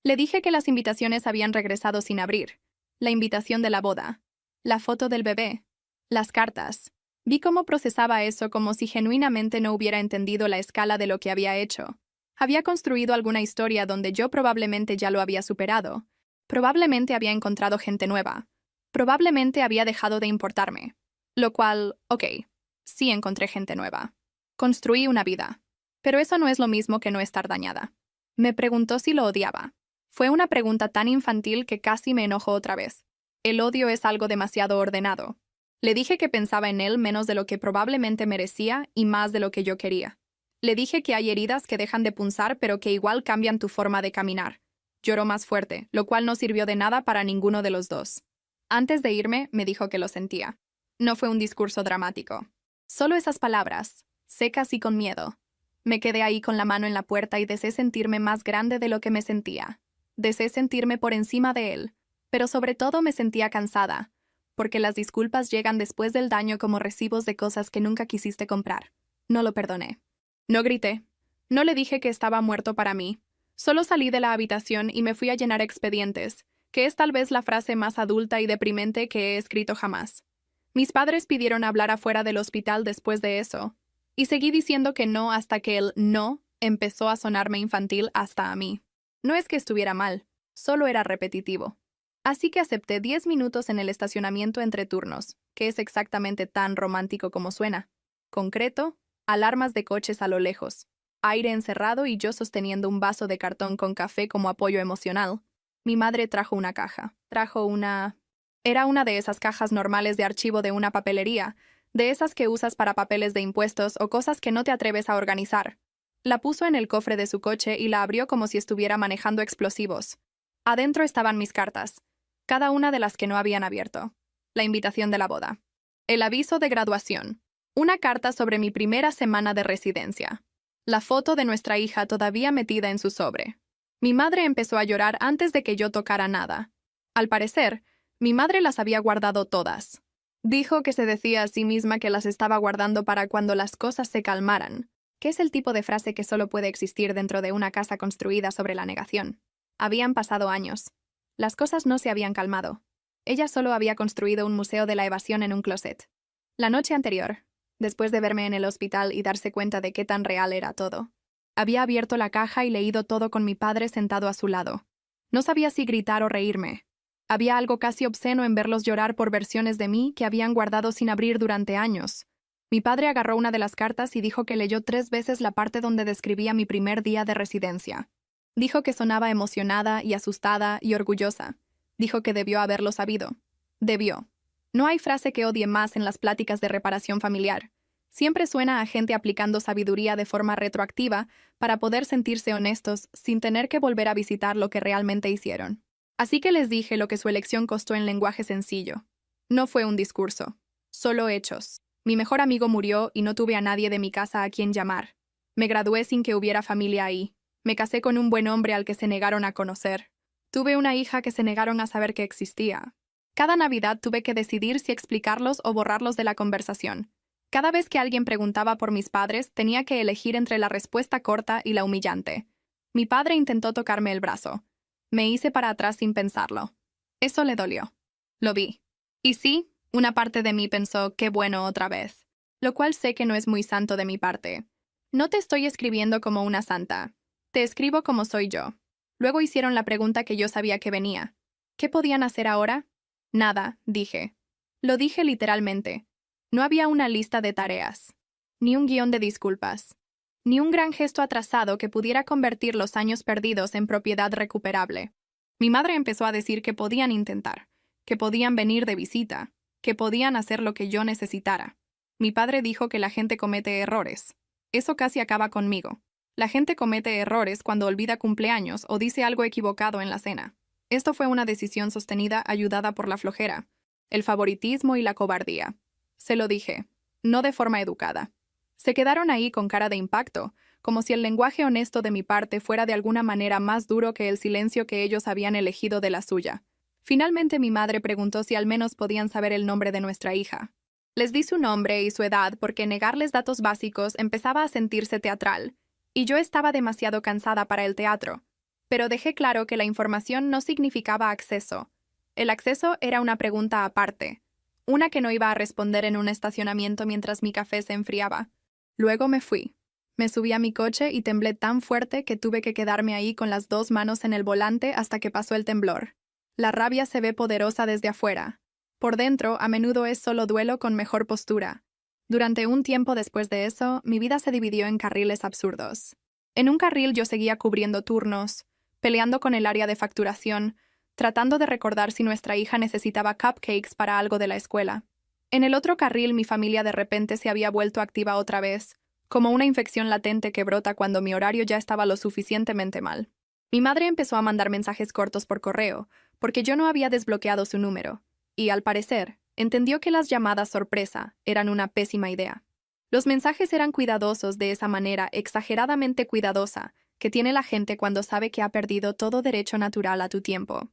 Speaker 1: Le dije que las invitaciones habían regresado sin abrir. La invitación de la boda. La foto del bebé. Las cartas. Vi cómo procesaba eso como si genuinamente no hubiera entendido la escala de lo que había hecho. Había construido alguna historia donde yo probablemente ya lo había superado. Probablemente había encontrado gente nueva. Probablemente había dejado de importarme. Lo cual, ok, sí encontré gente nueva. Construí una vida. Pero eso no es lo mismo que no estar dañada. Me preguntó si lo odiaba. Fue una pregunta tan infantil que casi me enojó otra vez. El odio es algo demasiado ordenado. Le dije que pensaba en él menos de lo que probablemente merecía y más de lo que yo quería. Le dije que hay heridas que dejan de punzar pero que igual cambian tu forma de caminar. Lloró más fuerte, lo cual no sirvió de nada para ninguno de los dos. Antes de irme, me dijo que lo sentía. No fue un discurso dramático. Solo esas palabras, secas y con miedo. Me quedé ahí con la mano en la puerta y deseé sentirme más grande de lo que me sentía. Deseé sentirme por encima de él, pero sobre todo me sentía cansada, porque las disculpas llegan después del daño como recibos de cosas que nunca quisiste comprar. No lo perdoné. No grité. No le dije que estaba muerto para mí. Solo salí de la habitación y me fui a llenar expedientes, que es tal vez la frase más adulta y deprimente que he escrito jamás. Mis padres pidieron hablar afuera del hospital después de eso, y seguí diciendo que no hasta que el no empezó a sonarme infantil hasta a mí. No es que estuviera mal, solo era repetitivo. Así que acepté 10 minutos en el estacionamiento entre turnos, que es exactamente tan romántico como suena. Concreto, alarmas de coches a lo lejos, aire encerrado y yo sosteniendo un vaso de cartón con café como apoyo emocional. Mi madre trajo una caja. Era una de esas cajas normales de archivo de una papelería, de esas que usas para papeles de impuestos o cosas que no te atreves a organizar. La puso en el cofre de su coche y la abrió como si estuviera manejando explosivos. Adentro estaban mis cartas, cada una de las que no habían abierto. La invitación de la boda. El aviso de graduación. Una carta sobre mi primera semana de residencia. La foto de nuestra hija todavía metida en su sobre. Mi madre empezó a llorar antes de que yo tocara nada. Al parecer, mi madre las había guardado todas. Dijo que se decía a sí misma que las estaba guardando para cuando las cosas se calmaran, que es el tipo de frase que solo puede existir dentro de una casa construida sobre la negación. Habían pasado años. Las cosas no se habían calmado. Ella solo había construido un museo de la evasión en un closet. La noche anterior, después de verme en el hospital y darse cuenta de qué tan real era todo, había abierto la caja y leído todo con mi padre sentado a su lado. No sabía si gritar o reírme. Había algo casi obsceno en verlos llorar por versiones de mí que habían guardado sin abrir durante años. Mi padre agarró una de las cartas y dijo que leyó 3 veces la parte donde describía mi primer día de residencia. Dijo que sonaba emocionada y asustada y orgullosa. Dijo que debió haberlo sabido. Debió. No hay frase que odie más en las pláticas de reparación familiar. Siempre suena a gente aplicando sabiduría de forma retroactiva para poder sentirse honestos sin tener que volver a visitar lo que realmente hicieron. Así que les dije lo que su elección costó en lenguaje sencillo. No fue un discurso, solo hechos. Mi mejor amigo murió y no tuve a nadie de mi casa a quien llamar. Me gradué sin que hubiera familia ahí. Me casé con un buen hombre al que se negaron a conocer. Tuve una hija que se negaron a saber que existía. Cada Navidad tuve que decidir si explicarlos o borrarlos de la conversación. Cada vez que alguien preguntaba por mis padres, tenía que elegir entre la respuesta corta y la humillante. Mi padre intentó tocarme el brazo. Me hice para atrás sin pensarlo. Eso le dolió. Lo vi. Y sí, una parte de mí pensó, qué bueno otra vez. Lo cual sé que no es muy santo de mi parte. No te estoy escribiendo como una santa. Te escribo como soy yo. Luego hicieron la pregunta que yo sabía que venía. ¿Qué podían hacer ahora? Nada, dije. Lo dije literalmente. No había una lista de tareas. Ni un guión de disculpas. Ni un gran gesto atrasado que pudiera convertir los años perdidos en propiedad recuperable. Mi madre empezó a decir que podían intentar, que podían venir de visita, que podían hacer lo que yo necesitara. Mi padre dijo que la gente comete errores. Eso casi acaba conmigo. La gente comete errores cuando olvida cumpleaños o dice algo equivocado en la cena. Esto fue una decisión sostenida ayudada por la flojera, el favoritismo y la cobardía. Se lo dije, no de forma educada. Se quedaron ahí con cara de impacto, como si el lenguaje honesto de mi parte fuera de alguna manera más duro que el silencio que ellos habían elegido de la suya. Finalmente mi madre preguntó si al menos podían saber el nombre de nuestra hija. Les di su nombre y su edad porque negarles datos básicos empezaba a sentirse teatral, y yo estaba demasiado cansada para el teatro. Pero dejé claro que la información no significaba acceso. El acceso era una pregunta aparte, una que no iba a responder en un estacionamiento mientras mi café se enfriaba. Luego me fui. Me subí a mi coche y temblé tan fuerte que tuve que quedarme ahí con las 2 manos en el volante hasta que pasó el temblor. La rabia se ve poderosa desde afuera. Por dentro, a menudo es solo duelo con mejor postura. Durante un tiempo después de eso, mi vida se dividió en carriles absurdos. En un carril yo seguía cubriendo turnos, peleando con el área de facturación, tratando de recordar si nuestra hija necesitaba cupcakes para algo de la escuela. En el otro carril mi familia de repente se había vuelto activa otra vez, como una infección latente que brota cuando mi horario ya estaba lo suficientemente mal. Mi madre empezó a mandar mensajes cortos por correo, porque yo no había desbloqueado su número, y, al parecer, entendió que las llamadas sorpresa eran una pésima idea. Los mensajes eran cuidadosos de esa manera exageradamente cuidadosa que tiene la gente cuando sabe que ha perdido todo derecho natural a tu tiempo.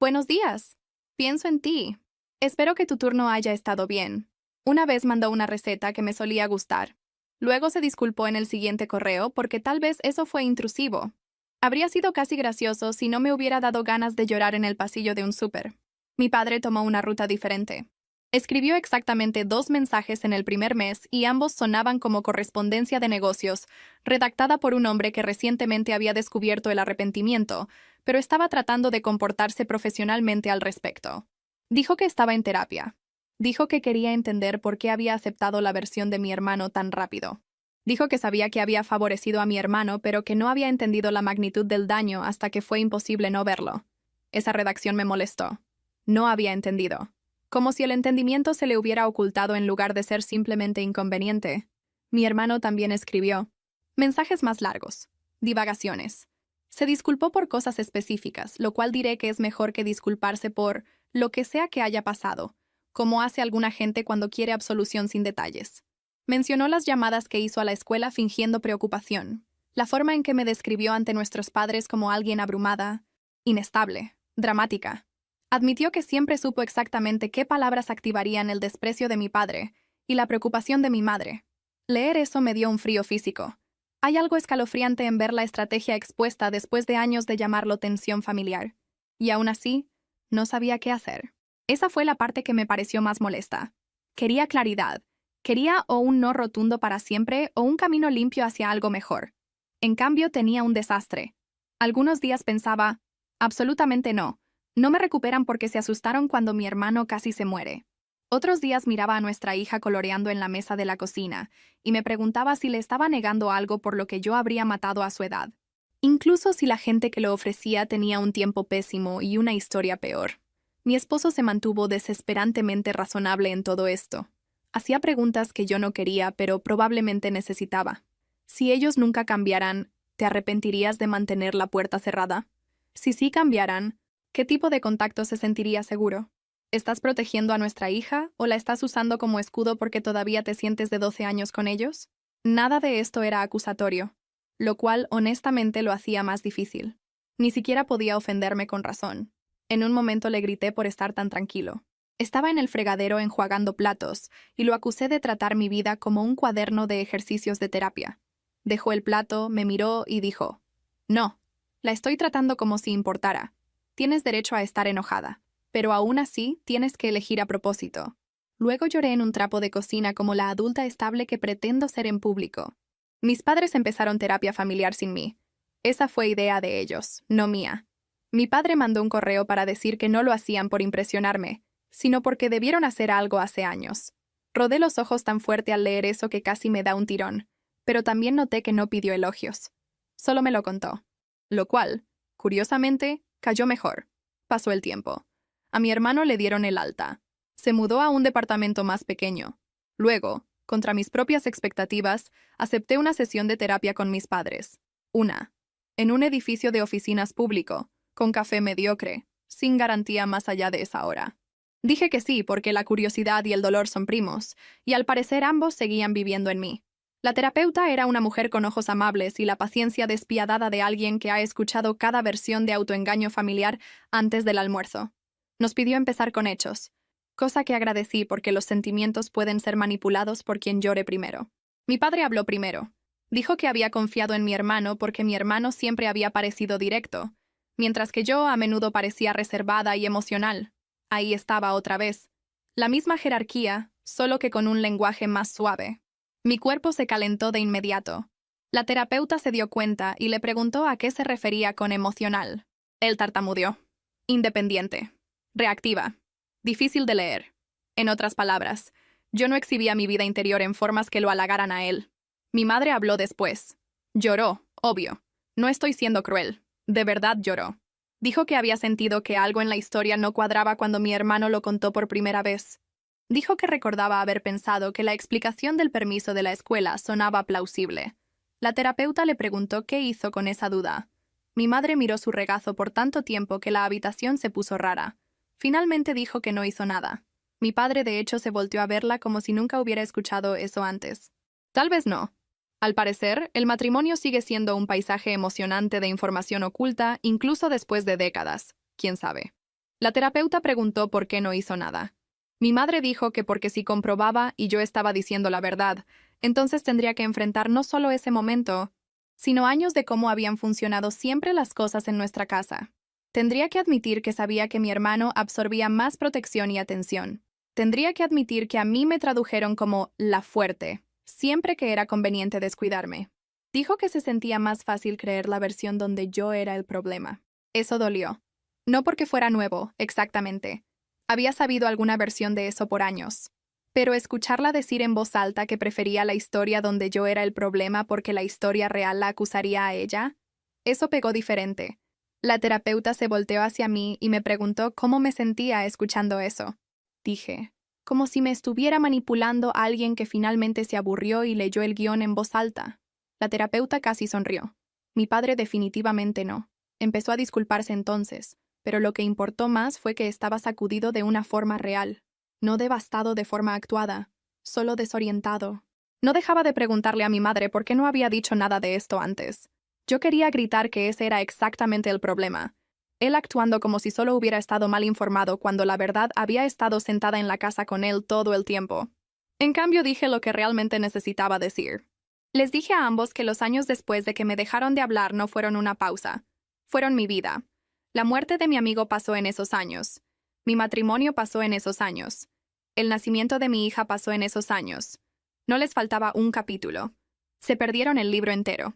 Speaker 1: Buenos días. Pienso en ti. Espero que tu turno haya estado bien. Una vez mandó una receta que me solía gustar. Luego se disculpó en el siguiente correo porque tal vez eso fue intrusivo. Habría sido casi gracioso si no me hubiera dado ganas de llorar en el pasillo de un súper. Mi padre tomó una ruta diferente. Escribió exactamente 2 mensajes en el primer mes y ambos sonaban como correspondencia de negocios, redactada por un hombre que recientemente había descubierto el arrepentimiento, pero estaba tratando de comportarse profesionalmente al respecto. Dijo que estaba en terapia. Dijo que quería entender por qué había aceptado la versión de mi hermano tan rápido. Dijo que sabía que había favorecido a mi hermano, pero que no había entendido la magnitud del daño hasta que fue imposible no verlo. Esa redacción me molestó. No había entendido. Como si el entendimiento se le hubiera ocultado en lugar de ser simplemente inconveniente. Mi hermano también escribió mensajes más largos, divagaciones. Se disculpó por cosas específicas, lo cual diré que es mejor que disculparse por lo que sea que haya pasado, como hace alguna gente cuando quiere absolución sin detalles. Mencionó las llamadas que hizo a la escuela fingiendo preocupación, la forma en que me describió ante nuestros padres como alguien abrumada, inestable, dramática. Admitió que siempre supo exactamente qué palabras activarían el desprecio de mi padre y la preocupación de mi madre. Leer eso me dio un frío físico. Hay algo escalofriante en ver la estrategia expuesta después de años de llamarlo tensión familiar. Y aún así, no sabía qué hacer. Esa fue la parte que me pareció más molesta. Quería claridad. Quería o un no rotundo para siempre o un camino limpio hacia algo mejor. En cambio, tenía un desastre. Algunos días pensaba, absolutamente no. No me recuperan porque se asustaron cuando mi hermano casi se muere. Otros días miraba a nuestra hija coloreando en la mesa de la cocina y me preguntaba si le estaba negando algo por lo que yo habría matado a su edad. Incluso si la gente que lo ofrecía tenía un tiempo pésimo y una historia peor. Mi esposo se mantuvo desesperantemente razonable en todo esto. Hacía preguntas que yo no quería, pero probablemente necesitaba. Si ellos nunca cambiaran, ¿te arrepentirías de mantener la puerta cerrada? Si sí cambiaran, ¿qué tipo de contacto se sentiría seguro? ¿Estás protegiendo a nuestra hija o la estás usando como escudo porque todavía te sientes de 12 años con ellos? Nada de esto era acusatorio, lo cual honestamente lo hacía más difícil. Ni siquiera podía ofenderme con razón. En un momento le grité por estar tan tranquilo. Estaba en el fregadero enjuagando platos y lo acusé de tratar mi vida como un cuaderno de ejercicios de terapia. Dejó el plato, me miró y dijo: «No, la estoy tratando como si importara. Tienes derecho a estar enojada, pero aún así tienes que elegir a propósito». Luego lloré en un trapo de cocina como la adulta estable que pretendo ser en público. Mis padres empezaron terapia familiar sin mí. Esa fue idea de ellos, no mía. Mi padre mandó un correo para decir que no lo hacían por impresionarme, sino porque debieron hacer algo hace años. Rodé los ojos tan fuerte al leer eso que casi me da un tirón, pero también noté que no pidió elogios. Solo me lo contó. Lo cual, curiosamente, cayó mejor. Pasó el tiempo. A mi hermano le dieron el alta. Se mudó a un departamento más pequeño. Luego, contra mis propias expectativas, acepté una sesión de terapia con mis padres. En un edificio de oficinas público, con café mediocre, sin garantía más allá de esa hora. Dije que sí porque la curiosidad y el dolor son primos, y al parecer ambos seguían viviendo en mí. La terapeuta era una mujer con ojos amables y la paciencia despiadada de alguien que ha escuchado cada versión de autoengaño familiar antes del almuerzo. Nos pidió empezar con hechos, cosa que agradecí porque los sentimientos pueden ser manipulados por quien llore primero. Mi padre habló primero. Dijo que había confiado en mi hermano porque mi hermano siempre había parecido directo, mientras que yo a menudo parecía reservada y emocional. Ahí estaba otra vez. La misma jerarquía, solo que con un lenguaje más suave. Mi cuerpo se calentó de inmediato. La terapeuta se dio cuenta y le preguntó a qué se refería con emocional. Él tartamudeó. Independiente. Reactiva. Difícil de leer. En otras palabras, yo no exhibía mi vida interior en formas que lo halagaran a él. Mi madre habló después. Lloró, obvio. No estoy siendo cruel. De verdad lloró. Dijo que había sentido que algo en la historia no cuadraba cuando mi hermano lo contó por primera vez. Dijo que recordaba haber pensado que la explicación del permiso de la escuela sonaba plausible. La terapeuta le preguntó qué hizo con esa duda. Mi madre miró su regazo por tanto tiempo que la habitación se puso rara. Finalmente dijo que no hizo nada. Mi padre de hecho se volteó a verla como si nunca hubiera escuchado eso antes. Tal vez no. Al parecer, el matrimonio sigue siendo un paisaje emocionante de información oculta, incluso después de décadas. ¿Quién sabe? La terapeuta preguntó por qué no hizo nada. Mi madre dijo que porque si comprobaba y yo estaba diciendo la verdad, entonces tendría que enfrentar no solo ese momento, sino años de cómo habían funcionado siempre las cosas en nuestra casa. Tendría que admitir que sabía que mi hermano absorbía más protección y atención. Tendría que admitir que a mí me tradujeron como la fuerte, siempre que era conveniente descuidarme. Dijo que se sentía más fácil creer la versión donde yo era el problema. Eso dolió. No porque fuera nuevo, exactamente. Había sabido alguna versión de eso por años. Pero escucharla decir en voz alta que prefería la historia donde yo era el problema porque la historia real la acusaría a ella, eso pegó diferente. La terapeuta se volteó hacia mí y me preguntó cómo me sentía escuchando eso. Dije, como si me estuviera manipulando a alguien que finalmente se aburrió y leyó el guión en voz alta. La terapeuta casi sonrió. Mi padre definitivamente no. Empezó a disculparse entonces, pero lo que importó más fue que estaba sacudido de una forma real, no devastado de forma actuada, solo desorientado. No dejaba de preguntarle a mi madre por qué no había dicho nada de esto antes. Yo quería gritar que ese era exactamente el problema. Él actuando como si solo hubiera estado mal informado cuando la verdad había estado sentada en la casa con él todo el tiempo. En cambio dije lo que realmente necesitaba decir. Les dije a ambos que los años después de que me dejaron de hablar no fueron una pausa. Fueron mi vida. La muerte de mi amigo pasó en esos años. Mi matrimonio pasó en esos años. El nacimiento de mi hija pasó en esos años. No les faltaba un capítulo. Se perdieron el libro entero.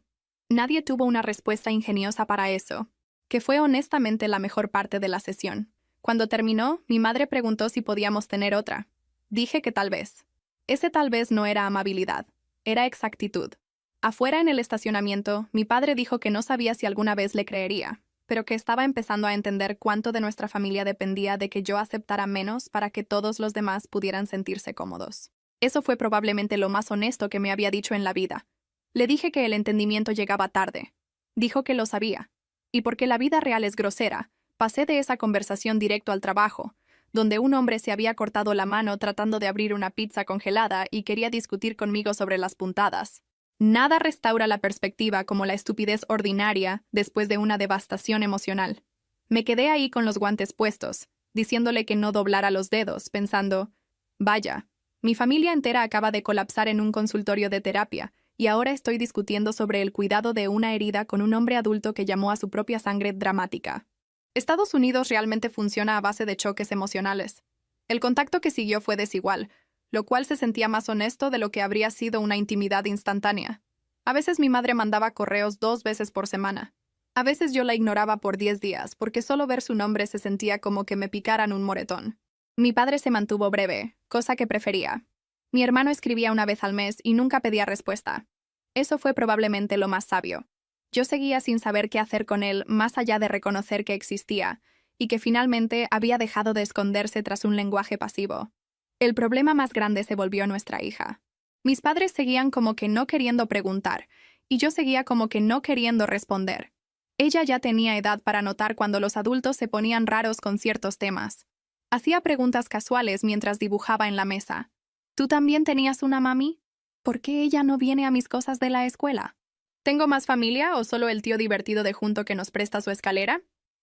Speaker 1: Nadie tuvo una respuesta ingeniosa para eso, que fue honestamente la mejor parte de la sesión. Cuando terminó, mi madre preguntó si podíamos tener otra. Dije que tal vez. Ese tal vez no era amabilidad, era exactitud. Afuera en el estacionamiento, mi padre dijo que no sabía si alguna vez le creería, pero que estaba empezando a entender cuánto de nuestra familia dependía de que yo aceptara menos para que todos los demás pudieran sentirse cómodos. Eso fue probablemente lo más honesto que me había dicho en la vida. Le dije que el entendimiento llegaba tarde. Dijo que lo sabía. Y porque la vida real es grosera, pasé de esa conversación directo al trabajo, donde un hombre se había cortado la mano tratando de abrir una pizza congelada y quería discutir conmigo sobre las puntadas. Nada restaura la perspectiva como la estupidez ordinaria después de una devastación emocional. Me quedé ahí con los guantes puestos, diciéndole que no doblara los dedos, pensando, vaya, mi familia entera acaba de colapsar en un consultorio de terapia, y ahora estoy discutiendo sobre el cuidado de una herida con un hombre adulto que llamó a su propia sangre dramática. Estados Unidos realmente funciona a base de choques emocionales. El contacto que siguió fue desigual, lo cual se sentía más honesto de lo que habría sido una intimidad instantánea. A veces mi madre mandaba correos 2 veces por semana. A veces yo la ignoraba por 10 días, porque solo ver su nombre se sentía como que me picaran un moretón. Mi padre se mantuvo breve, cosa que prefería. Mi hermano escribía una vez al mes y nunca pedía respuesta. Eso fue probablemente lo más sabio. Yo seguía sin saber qué hacer con él más allá de reconocer que existía, y que finalmente había dejado de esconderse tras un lenguaje pasivo. El problema más grande se volvió nuestra hija. Mis padres seguían como que no queriendo preguntar, y yo seguía como que no queriendo responder. Ella ya tenía edad para notar cuando los adultos se ponían raros con ciertos temas. Hacía preguntas casuales mientras dibujaba en la mesa. ¿Tú también tenías una mami? ¿Por qué ella no viene a mis cosas de la escuela? ¿Tengo más familia o solo el tío divertido de junto que nos presta su escalera?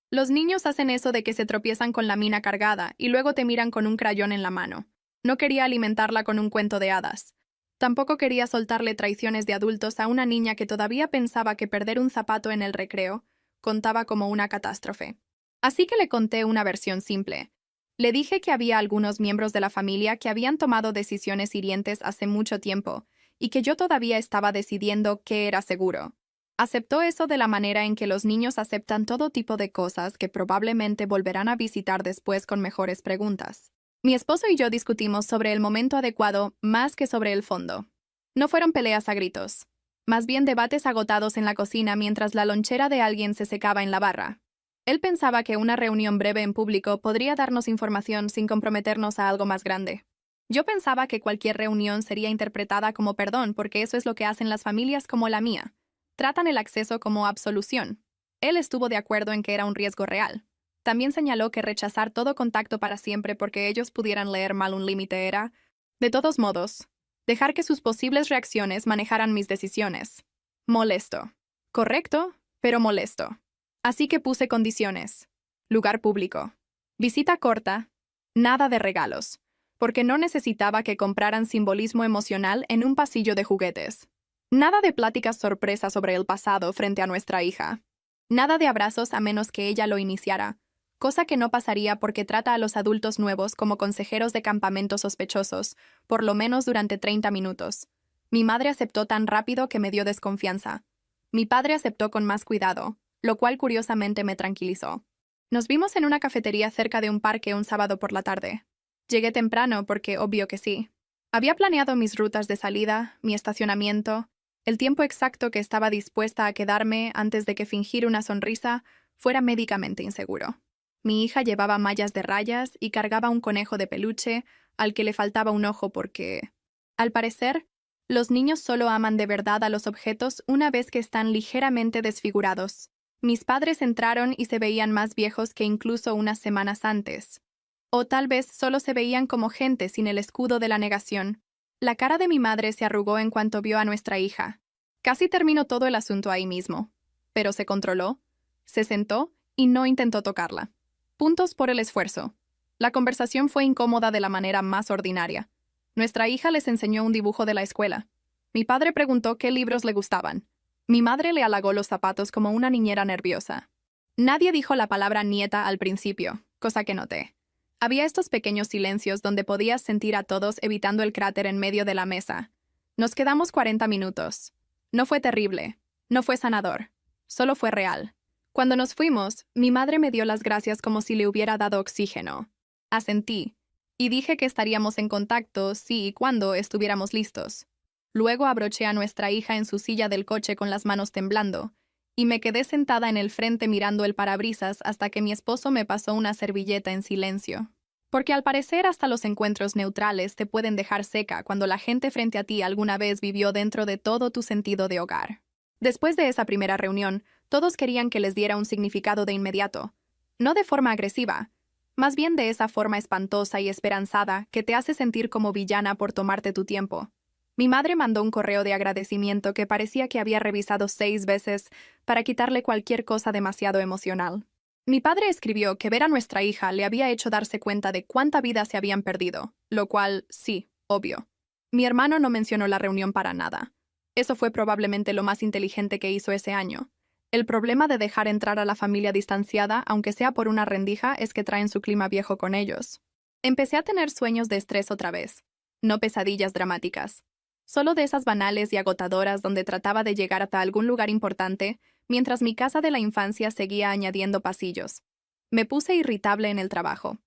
Speaker 1: Los niños hacen eso de que se tropiezan con la mina cargada y luego te miran con un crayón en la mano. No quería alimentarla con un cuento de hadas. Tampoco quería soltarle traiciones de adultos a una niña que todavía pensaba que perder un zapato en el recreo contaba como una catástrofe. Así que le conté una versión simple. Le dije que había algunos miembros de la familia que habían tomado decisiones hirientes hace mucho tiempo y que yo todavía estaba decidiendo qué era seguro. Aceptó eso de la manera en que los niños aceptan todo tipo de cosas que probablemente volverán a visitar después con mejores preguntas. Mi esposo y yo discutimos sobre el momento adecuado más que sobre el fondo. No fueron peleas a gritos, más bien debates agotados en la cocina mientras la lonchera de alguien se secaba en la barra. Él pensaba que una reunión breve en público podría darnos información sin comprometernos a algo más grande. Yo pensaba que cualquier reunión sería interpretada como perdón porque eso es lo que hacen las familias como la mía. Tratan el acceso como absolución. Él estuvo de acuerdo en que era un riesgo real. También señaló que rechazar todo contacto para siempre porque ellos pudieran leer mal un límite era, de todos modos, dejar que sus posibles reacciones manejaran mis decisiones. Molesto. Correcto, pero molesto. Así que puse condiciones. Lugar público. Visita corta. Nada de regalos. Porque no necesitaba que compraran simbolismo emocional en un pasillo de juguetes. Nada de pláticas sorpresa sobre el pasado frente a nuestra hija. Nada de abrazos a menos que ella lo iniciara, cosa que no pasaría porque trata a los adultos nuevos como consejeros de campamento sospechosos, por lo menos durante 30 minutos. Mi madre aceptó tan rápido que me dio desconfianza. Mi padre aceptó con más cuidado, lo cual curiosamente me tranquilizó. Nos vimos en una cafetería cerca de un parque un sábado por la tarde. Llegué temprano porque obvio que sí. Había planeado mis rutas de salida, mi estacionamiento, el tiempo exacto que estaba dispuesta a quedarme antes de que fingir una sonrisa fuera médicamente inseguro. Mi hija llevaba mallas de rayas y cargaba un conejo de peluche al que le faltaba un ojo porque, al parecer, los niños solo aman de verdad a los objetos una vez que están ligeramente desfigurados. Mis padres entraron y se veían más viejos que incluso unas semanas antes. O tal vez solo se veían como gente sin el escudo de la negación. La cara de mi madre se arrugó en cuanto vio a nuestra hija. Casi terminó todo el asunto ahí mismo. Pero se controló, se sentó y no intentó tocarla. Puntos por el esfuerzo. La conversación fue incómoda de la manera más ordinaria. Nuestra hija les enseñó un dibujo de la escuela. Mi padre preguntó qué libros le gustaban. Mi madre le halagó los zapatos como una niñera nerviosa. Nadie dijo la palabra nieta al principio, cosa que noté. Había estos pequeños silencios donde podías sentir a todos evitando el cráter en medio de la mesa. Nos quedamos 40 minutos. No fue terrible, no fue sanador, solo fue real. Cuando nos fuimos, mi madre me dio las gracias como si le hubiera dado oxígeno. Asentí, y dije que estaríamos en contacto si y cuando estuviéramos listos. Luego abroché a nuestra hija en su silla del coche con las manos temblando, y me quedé sentada en el frente mirando el parabrisas hasta que mi esposo me pasó una servilleta en silencio. Porque al parecer hasta los encuentros neutrales te pueden dejar seca cuando la gente frente a ti alguna vez vivió dentro de todo tu sentido de hogar. Después de esa primera reunión, todos querían que les diera un significado de inmediato. No de forma agresiva, más bien de esa forma espantosa y esperanzada que te hace sentir como villana por tomarte tu tiempo. Mi madre mandó un correo de agradecimiento que parecía que había revisado 6 veces para quitarle cualquier cosa demasiado emocional. Mi padre escribió que ver a nuestra hija le había hecho darse cuenta de cuánta vida se habían perdido, lo cual, sí, obvio. Mi hermano no mencionó la reunión para nada. Eso fue probablemente lo más inteligente que hizo ese año. El problema de dejar entrar a la familia distanciada, aunque sea por una rendija, es que traen su clima viejo con ellos. Empecé a tener sueños de estrés otra vez, no pesadillas dramáticas. Solo de esas banales y agotadoras donde trataba de llegar hasta algún lugar importante, mientras mi casa de la infancia seguía añadiendo pasillos. Me puse irritable en el trabajo.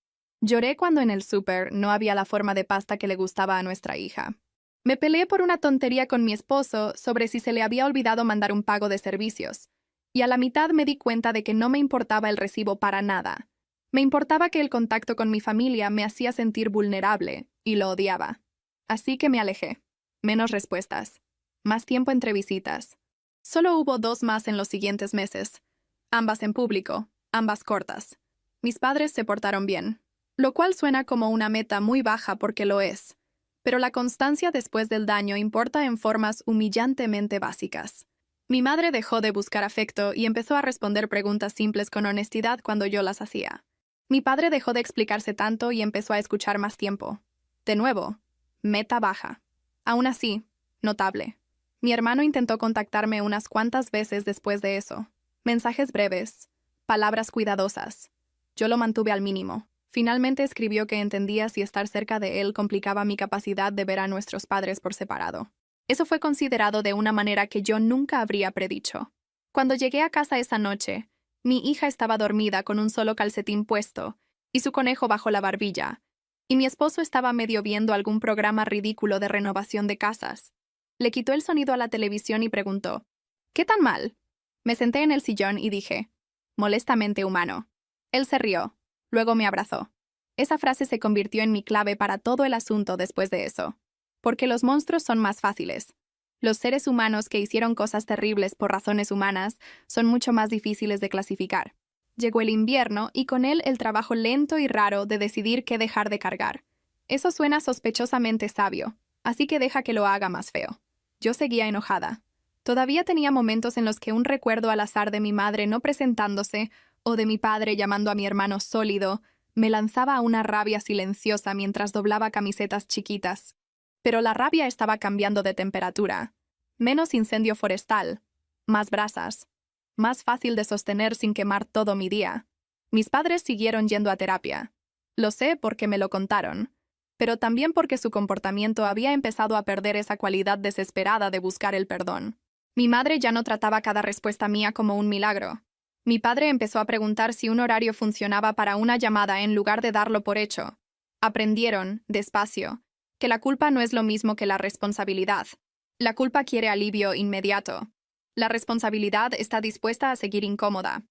Speaker 1: Lloré cuando en el súper no había la forma de pasta que le gustaba a nuestra hija. Me peleé por una tontería con mi esposo sobre si se le había olvidado mandar un pago de servicios, y a la mitad me di cuenta de que no me importaba el recibo para nada. Me importaba que el contacto con mi familia me hacía sentir vulnerable, y lo odiaba. Así que me alejé. Menos respuestas. Más tiempo entre visitas. Solo hubo 2 más en los siguientes meses. Ambas en público, ambas cortas. Mis padres se portaron bien, lo cual suena como una meta muy baja porque lo es. Pero la constancia después del daño importa en formas humillantemente básicas. Mi madre dejó de buscar afecto y empezó a responder preguntas simples con honestidad cuando yo las hacía. Mi padre dejó de explicarse tanto y empezó a escuchar más tiempo. De nuevo, meta baja. Aún así, notable. Mi hermano intentó contactarme unas cuantas veces después de eso. Mensajes breves, palabras cuidadosas. Yo lo mantuve al mínimo. Finalmente escribió que entendía si estar cerca de él complicaba mi capacidad de ver a nuestros padres por separado. Eso fue considerado de una manera que yo nunca habría predicho. Cuando llegué a casa esa noche, mi hija estaba dormida con un solo calcetín puesto y su conejo bajo la barbilla, y mi esposo estaba medio viendo algún programa ridículo de renovación de casas. Le quitó el sonido a la televisión y preguntó, ¿qué tan mal? Me senté en el sillón y dije, molestamente humano. Él se rió, luego me abrazó. Esa frase se convirtió en mi clave para todo el asunto después de eso. Porque los monstruos son más fáciles. Los seres humanos que hicieron cosas terribles por razones humanas son mucho más difíciles de clasificar. Llegó el invierno y con él el trabajo lento y raro de decidir qué dejar de cargar. Eso suena sospechosamente sabio, así que deja que lo haga más feo. Yo seguía enojada. Todavía tenía momentos en los que un recuerdo al azar de mi madre no presentándose o de mi padre llamando a mi hermano sólido me lanzaba a una rabia silenciosa mientras doblaba camisetas chiquitas. Pero la rabia estaba cambiando de temperatura. Menos incendio forestal, más brasas, más fácil de sostener sin quemar todo mi día. Mis padres siguieron yendo a terapia. Lo sé porque me lo contaron, pero también porque su comportamiento había empezado a perder esa cualidad desesperada de buscar el perdón. Mi madre ya no trataba cada respuesta mía como un milagro. Mi padre empezó a preguntar si un horario funcionaba para una llamada en lugar de darlo por hecho. Aprendieron, despacio, que la culpa no es lo mismo que la responsabilidad. La culpa quiere alivio inmediato. La responsabilidad está dispuesta a seguir incómoda.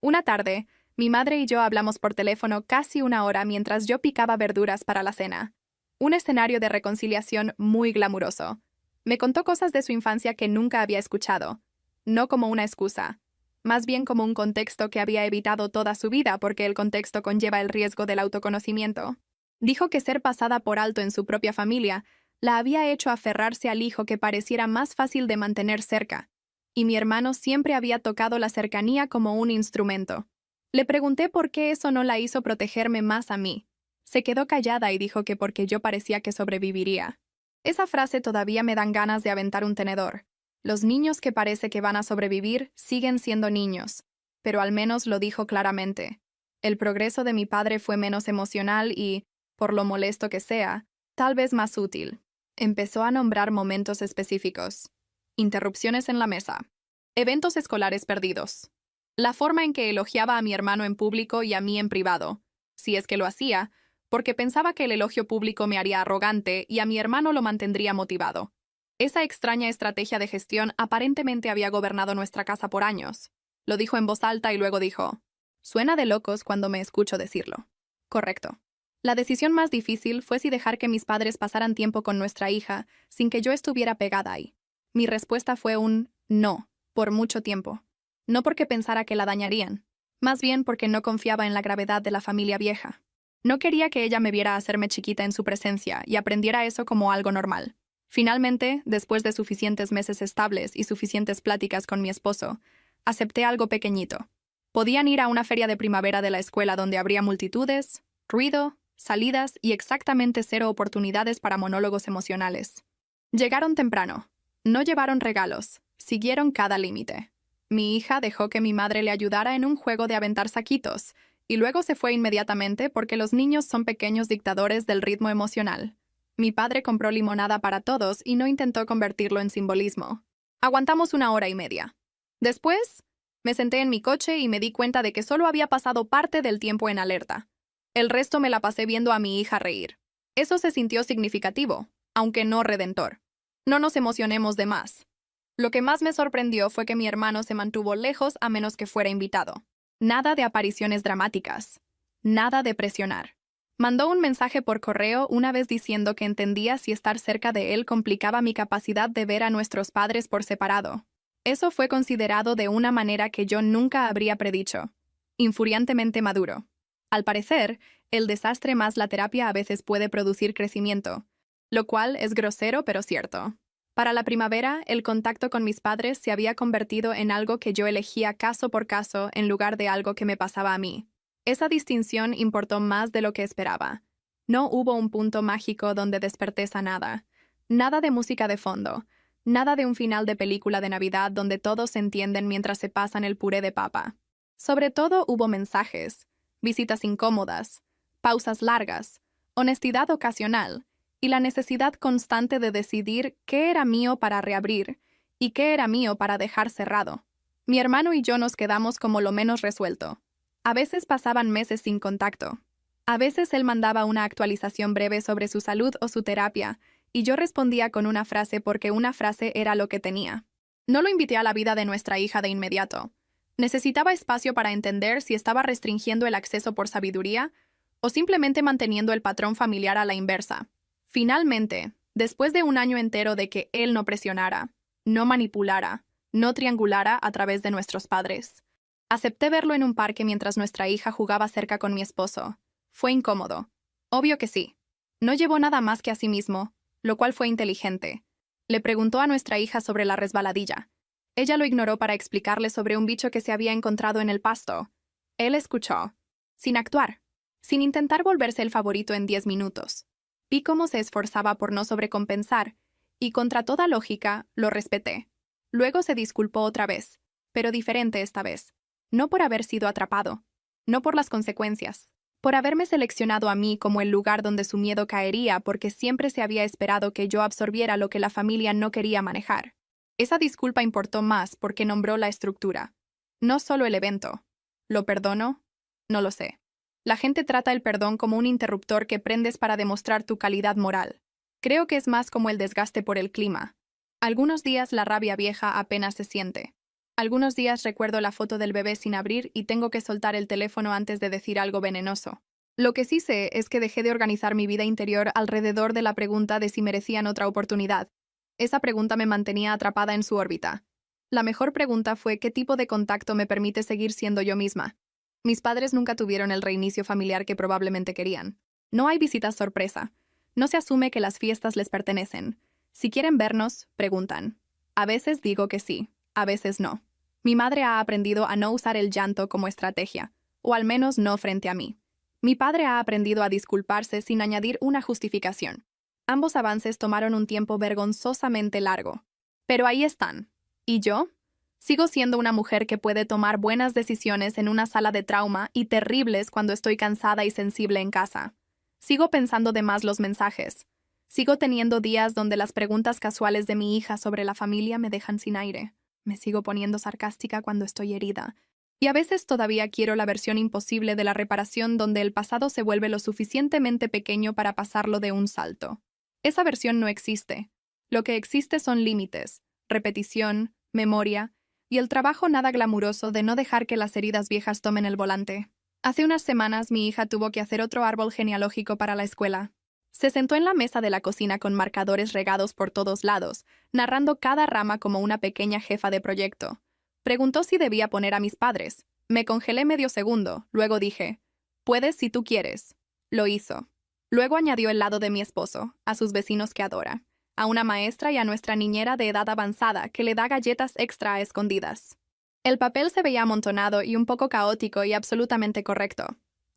Speaker 1: Una tarde, mi madre y yo hablamos por teléfono casi una hora mientras yo picaba verduras para la cena. Un escenario de reconciliación muy glamuroso. Me contó cosas de su infancia que nunca había escuchado. No como una excusa, más bien como un contexto que había evitado toda su vida porque el contexto conlleva el riesgo del autoconocimiento. Dijo que ser pasada por alto en su propia familia la había hecho aferrarse al hijo que pareciera más fácil de mantener cerca, y mi hermano siempre había tocado la cercanía como un instrumento. Le pregunté por qué eso no la hizo protegerme más a mí. Se quedó callada y dijo que porque yo parecía que sobreviviría. Esa frase todavía me dan ganas de aventar un tenedor. Los niños que parece que van a sobrevivir siguen siendo niños, pero al menos lo dijo claramente. El progreso de mi padre fue menos emocional y, por lo molesto que sea, tal vez más útil. Empezó a nombrar momentos específicos. Interrupciones en la mesa. Eventos escolares perdidos. La forma en que elogiaba a mi hermano en público y a mí en privado, si es que lo hacía, porque pensaba que el elogio público me haría arrogante y a mi hermano lo mantendría motivado. Esa extraña estrategia de gestión aparentemente había gobernado nuestra casa por años. Lo dijo en voz alta y luego dijo, suena de locos cuando me escucho decirlo. Correcto. La decisión más difícil fue si dejar que mis padres pasaran tiempo con nuestra hija sin que yo estuviera pegada ahí. Mi respuesta fue un no, por mucho tiempo. No porque pensara que la dañarían, más bien porque no confiaba en la gravedad de la familia vieja. No quería que ella me viera hacerme chiquita en su presencia y aprendiera eso como algo normal. Finalmente, después de suficientes meses estables y suficientes pláticas con mi esposo, acepté algo pequeñito. Podían ir a una feria de primavera de la escuela donde habría multitudes, ruido, salidas y exactamente 0 oportunidades para monólogos emocionales. Llegaron temprano. No llevaron regalos. Siguieron cada límite. Mi hija dejó que mi madre le ayudara en un juego de aventar saquitos, y luego se fue inmediatamente porque los niños son pequeños dictadores del ritmo emocional. Mi padre compró limonada para todos y no intentó convertirlo en simbolismo. Aguantamos 1 hora y media. Después, me senté en mi coche y me di cuenta de que solo había pasado parte del tiempo en alerta. El resto me la pasé viendo a mi hija reír. Eso se sintió significativo, aunque no redentor. No nos emocionemos de más. Lo que más me sorprendió fue que mi hermano se mantuvo lejos a menos que fuera invitado. Nada de apariciones dramáticas. Nada de presionar. Mandó un mensaje por correo una vez diciendo que entendía si estar cerca de él complicaba mi capacidad de ver a nuestros padres por separado. Eso fue considerado de una manera que yo nunca habría predicho. Infuriantemente maduro. Al parecer, el desastre más la terapia a veces puede producir crecimiento, lo cual es grosero pero cierto. Para la primavera, el contacto con mis padres se había convertido en algo que yo elegía caso por caso en lugar de algo que me pasaba a mí. Esa distinción importó más de lo que esperaba. No hubo un punto mágico donde desperté sanada. Nada de música de fondo. Nada de un final de película de Navidad donde todos se entienden mientras se pasan el puré de papa. Sobre todo hubo mensajes, visitas incómodas, pausas largas, honestidad ocasional, y la necesidad constante de decidir qué era mío para reabrir y qué era mío para dejar cerrado. Mi hermano y yo nos quedamos como lo menos resuelto. A veces pasaban meses sin contacto. A veces él mandaba una actualización breve sobre su salud o su terapia, y yo respondía con una frase porque una frase era lo que tenía. No lo invité a la vida de nuestra hija de inmediato. Necesitaba espacio para entender si estaba restringiendo el acceso por sabiduría o simplemente manteniendo el patrón familiar a la inversa. Finalmente, después de un año entero de que él no presionara, no manipulara, no triangulara a través de nuestros padres, acepté verlo en un parque mientras nuestra hija jugaba cerca con mi esposo. Fue incómodo. Obvio que sí. No llevó nada más que a sí mismo, lo cual fue inteligente. Le preguntó a nuestra hija sobre la resbaladilla. Ella lo ignoró para explicarle sobre un bicho que se había encontrado en el pasto. Él escuchó, sin actuar, sin intentar volverse el favorito en 10 minutos. Vi cómo se esforzaba por no sobrecompensar, y contra toda lógica, lo respeté. Luego se disculpó otra vez, pero diferente esta vez. No por haber sido atrapado, no por las consecuencias, por haberme seleccionado a mí como el lugar donde su miedo caería porque siempre se había esperado que yo absorbiera lo que la familia no quería manejar. Esa disculpa importó más porque nombró la estructura, no solo el evento. ¿Lo perdono? No lo sé. La gente trata el perdón como un interruptor que prendes para demostrar tu calidad moral. Creo que es más como el desgaste por el clima. Algunos días la rabia vieja apenas se siente. Algunos días recuerdo la foto del bebé sin abrir y tengo que soltar el teléfono antes de decir algo venenoso. Lo que sí sé es que dejé de organizar mi vida interior alrededor de la pregunta de si merecían otra oportunidad. Esa pregunta me mantenía atrapada en su órbita. La mejor pregunta fue qué tipo de contacto me permite seguir siendo yo misma. Mis padres nunca tuvieron el reinicio familiar que probablemente querían. No hay visitas sorpresa. No se asume que las fiestas les pertenecen. Si quieren vernos, preguntan. A veces digo que sí, a veces no. Mi madre ha aprendido a no usar el llanto como estrategia, o al menos no frente a mí. Mi padre ha aprendido a disculparse sin añadir una justificación. Ambos avances tomaron un tiempo vergonzosamente largo. Pero ahí están. ¿Y yo? Sigo siendo una mujer que puede tomar buenas decisiones en una sala de trauma y terribles cuando estoy cansada y sensible en casa. Sigo pensando de más los mensajes. Sigo teniendo días donde las preguntas casuales de mi hija sobre la familia me dejan sin aire. Me sigo poniendo sarcástica cuando estoy herida. Y a veces todavía quiero la versión imposible de la reparación donde el pasado se vuelve lo suficientemente pequeño para pasarlo de un salto. Esa versión no existe. Lo que existe son límites, repetición, memoria y el trabajo nada glamuroso de no dejar que las heridas viejas tomen el volante. Hace unas semanas mi hija tuvo que hacer otro árbol genealógico para la escuela. Se sentó en la mesa de la cocina con marcadores regados por todos lados, narrando cada rama como una pequeña jefa de proyecto. Preguntó si debía poner a mis padres. Me congelé medio segundo, luego dije, «Puedes si tú quieres». Lo hizo. Luego añadió el lado de mi esposo, a sus vecinos que adora, a una maestra y a nuestra niñera de edad avanzada que le da galletas extra a escondidas. El papel se veía amontonado y un poco caótico y absolutamente correcto.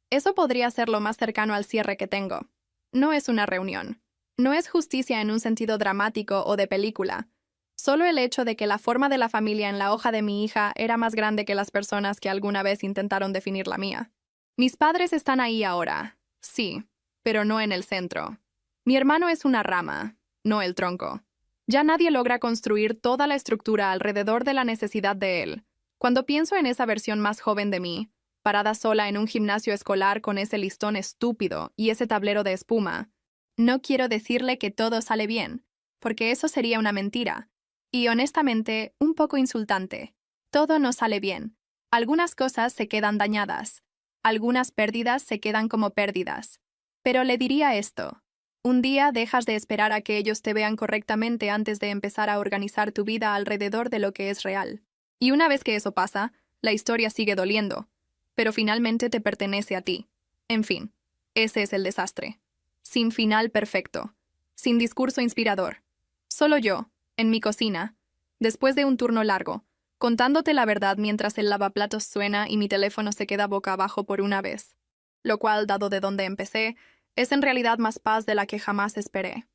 Speaker 1: Eso podría ser lo más cercano al cierre que tengo. No es una reunión. No es justicia en un sentido dramático o de película. Solo el hecho de que la forma de la familia en la hoja de mi hija era más grande que las personas que alguna vez intentaron definir la mía. Mis padres están ahí ahora, sí, pero no en el centro. Mi hermano es una rama, no el tronco. Ya nadie logra construir toda la estructura alrededor de la necesidad de él. Cuando pienso en esa versión más joven de mí, parada sola en un gimnasio escolar con ese listón estúpido y ese tablero de espuma, no quiero decirle que todo sale bien, porque eso sería una mentira. Y honestamente, un poco insultante. Todo no sale bien. Algunas cosas se quedan dañadas. Algunas pérdidas se quedan como pérdidas. Pero le diría esto. Un día dejas de esperar a que ellos te vean correctamente antes de empezar a organizar tu vida alrededor de lo que es real. Y una vez que eso pasa, la historia sigue doliendo. Pero finalmente te pertenece a ti. En fin, ese es el desastre. Sin final perfecto. Sin discurso inspirador. Solo yo, en mi cocina, después de un turno largo, contándote la verdad mientras el lavaplatos suena y mi teléfono se queda boca abajo por una vez. Lo cual, dado de dónde empecé, es en realidad más paz de la que jamás esperé.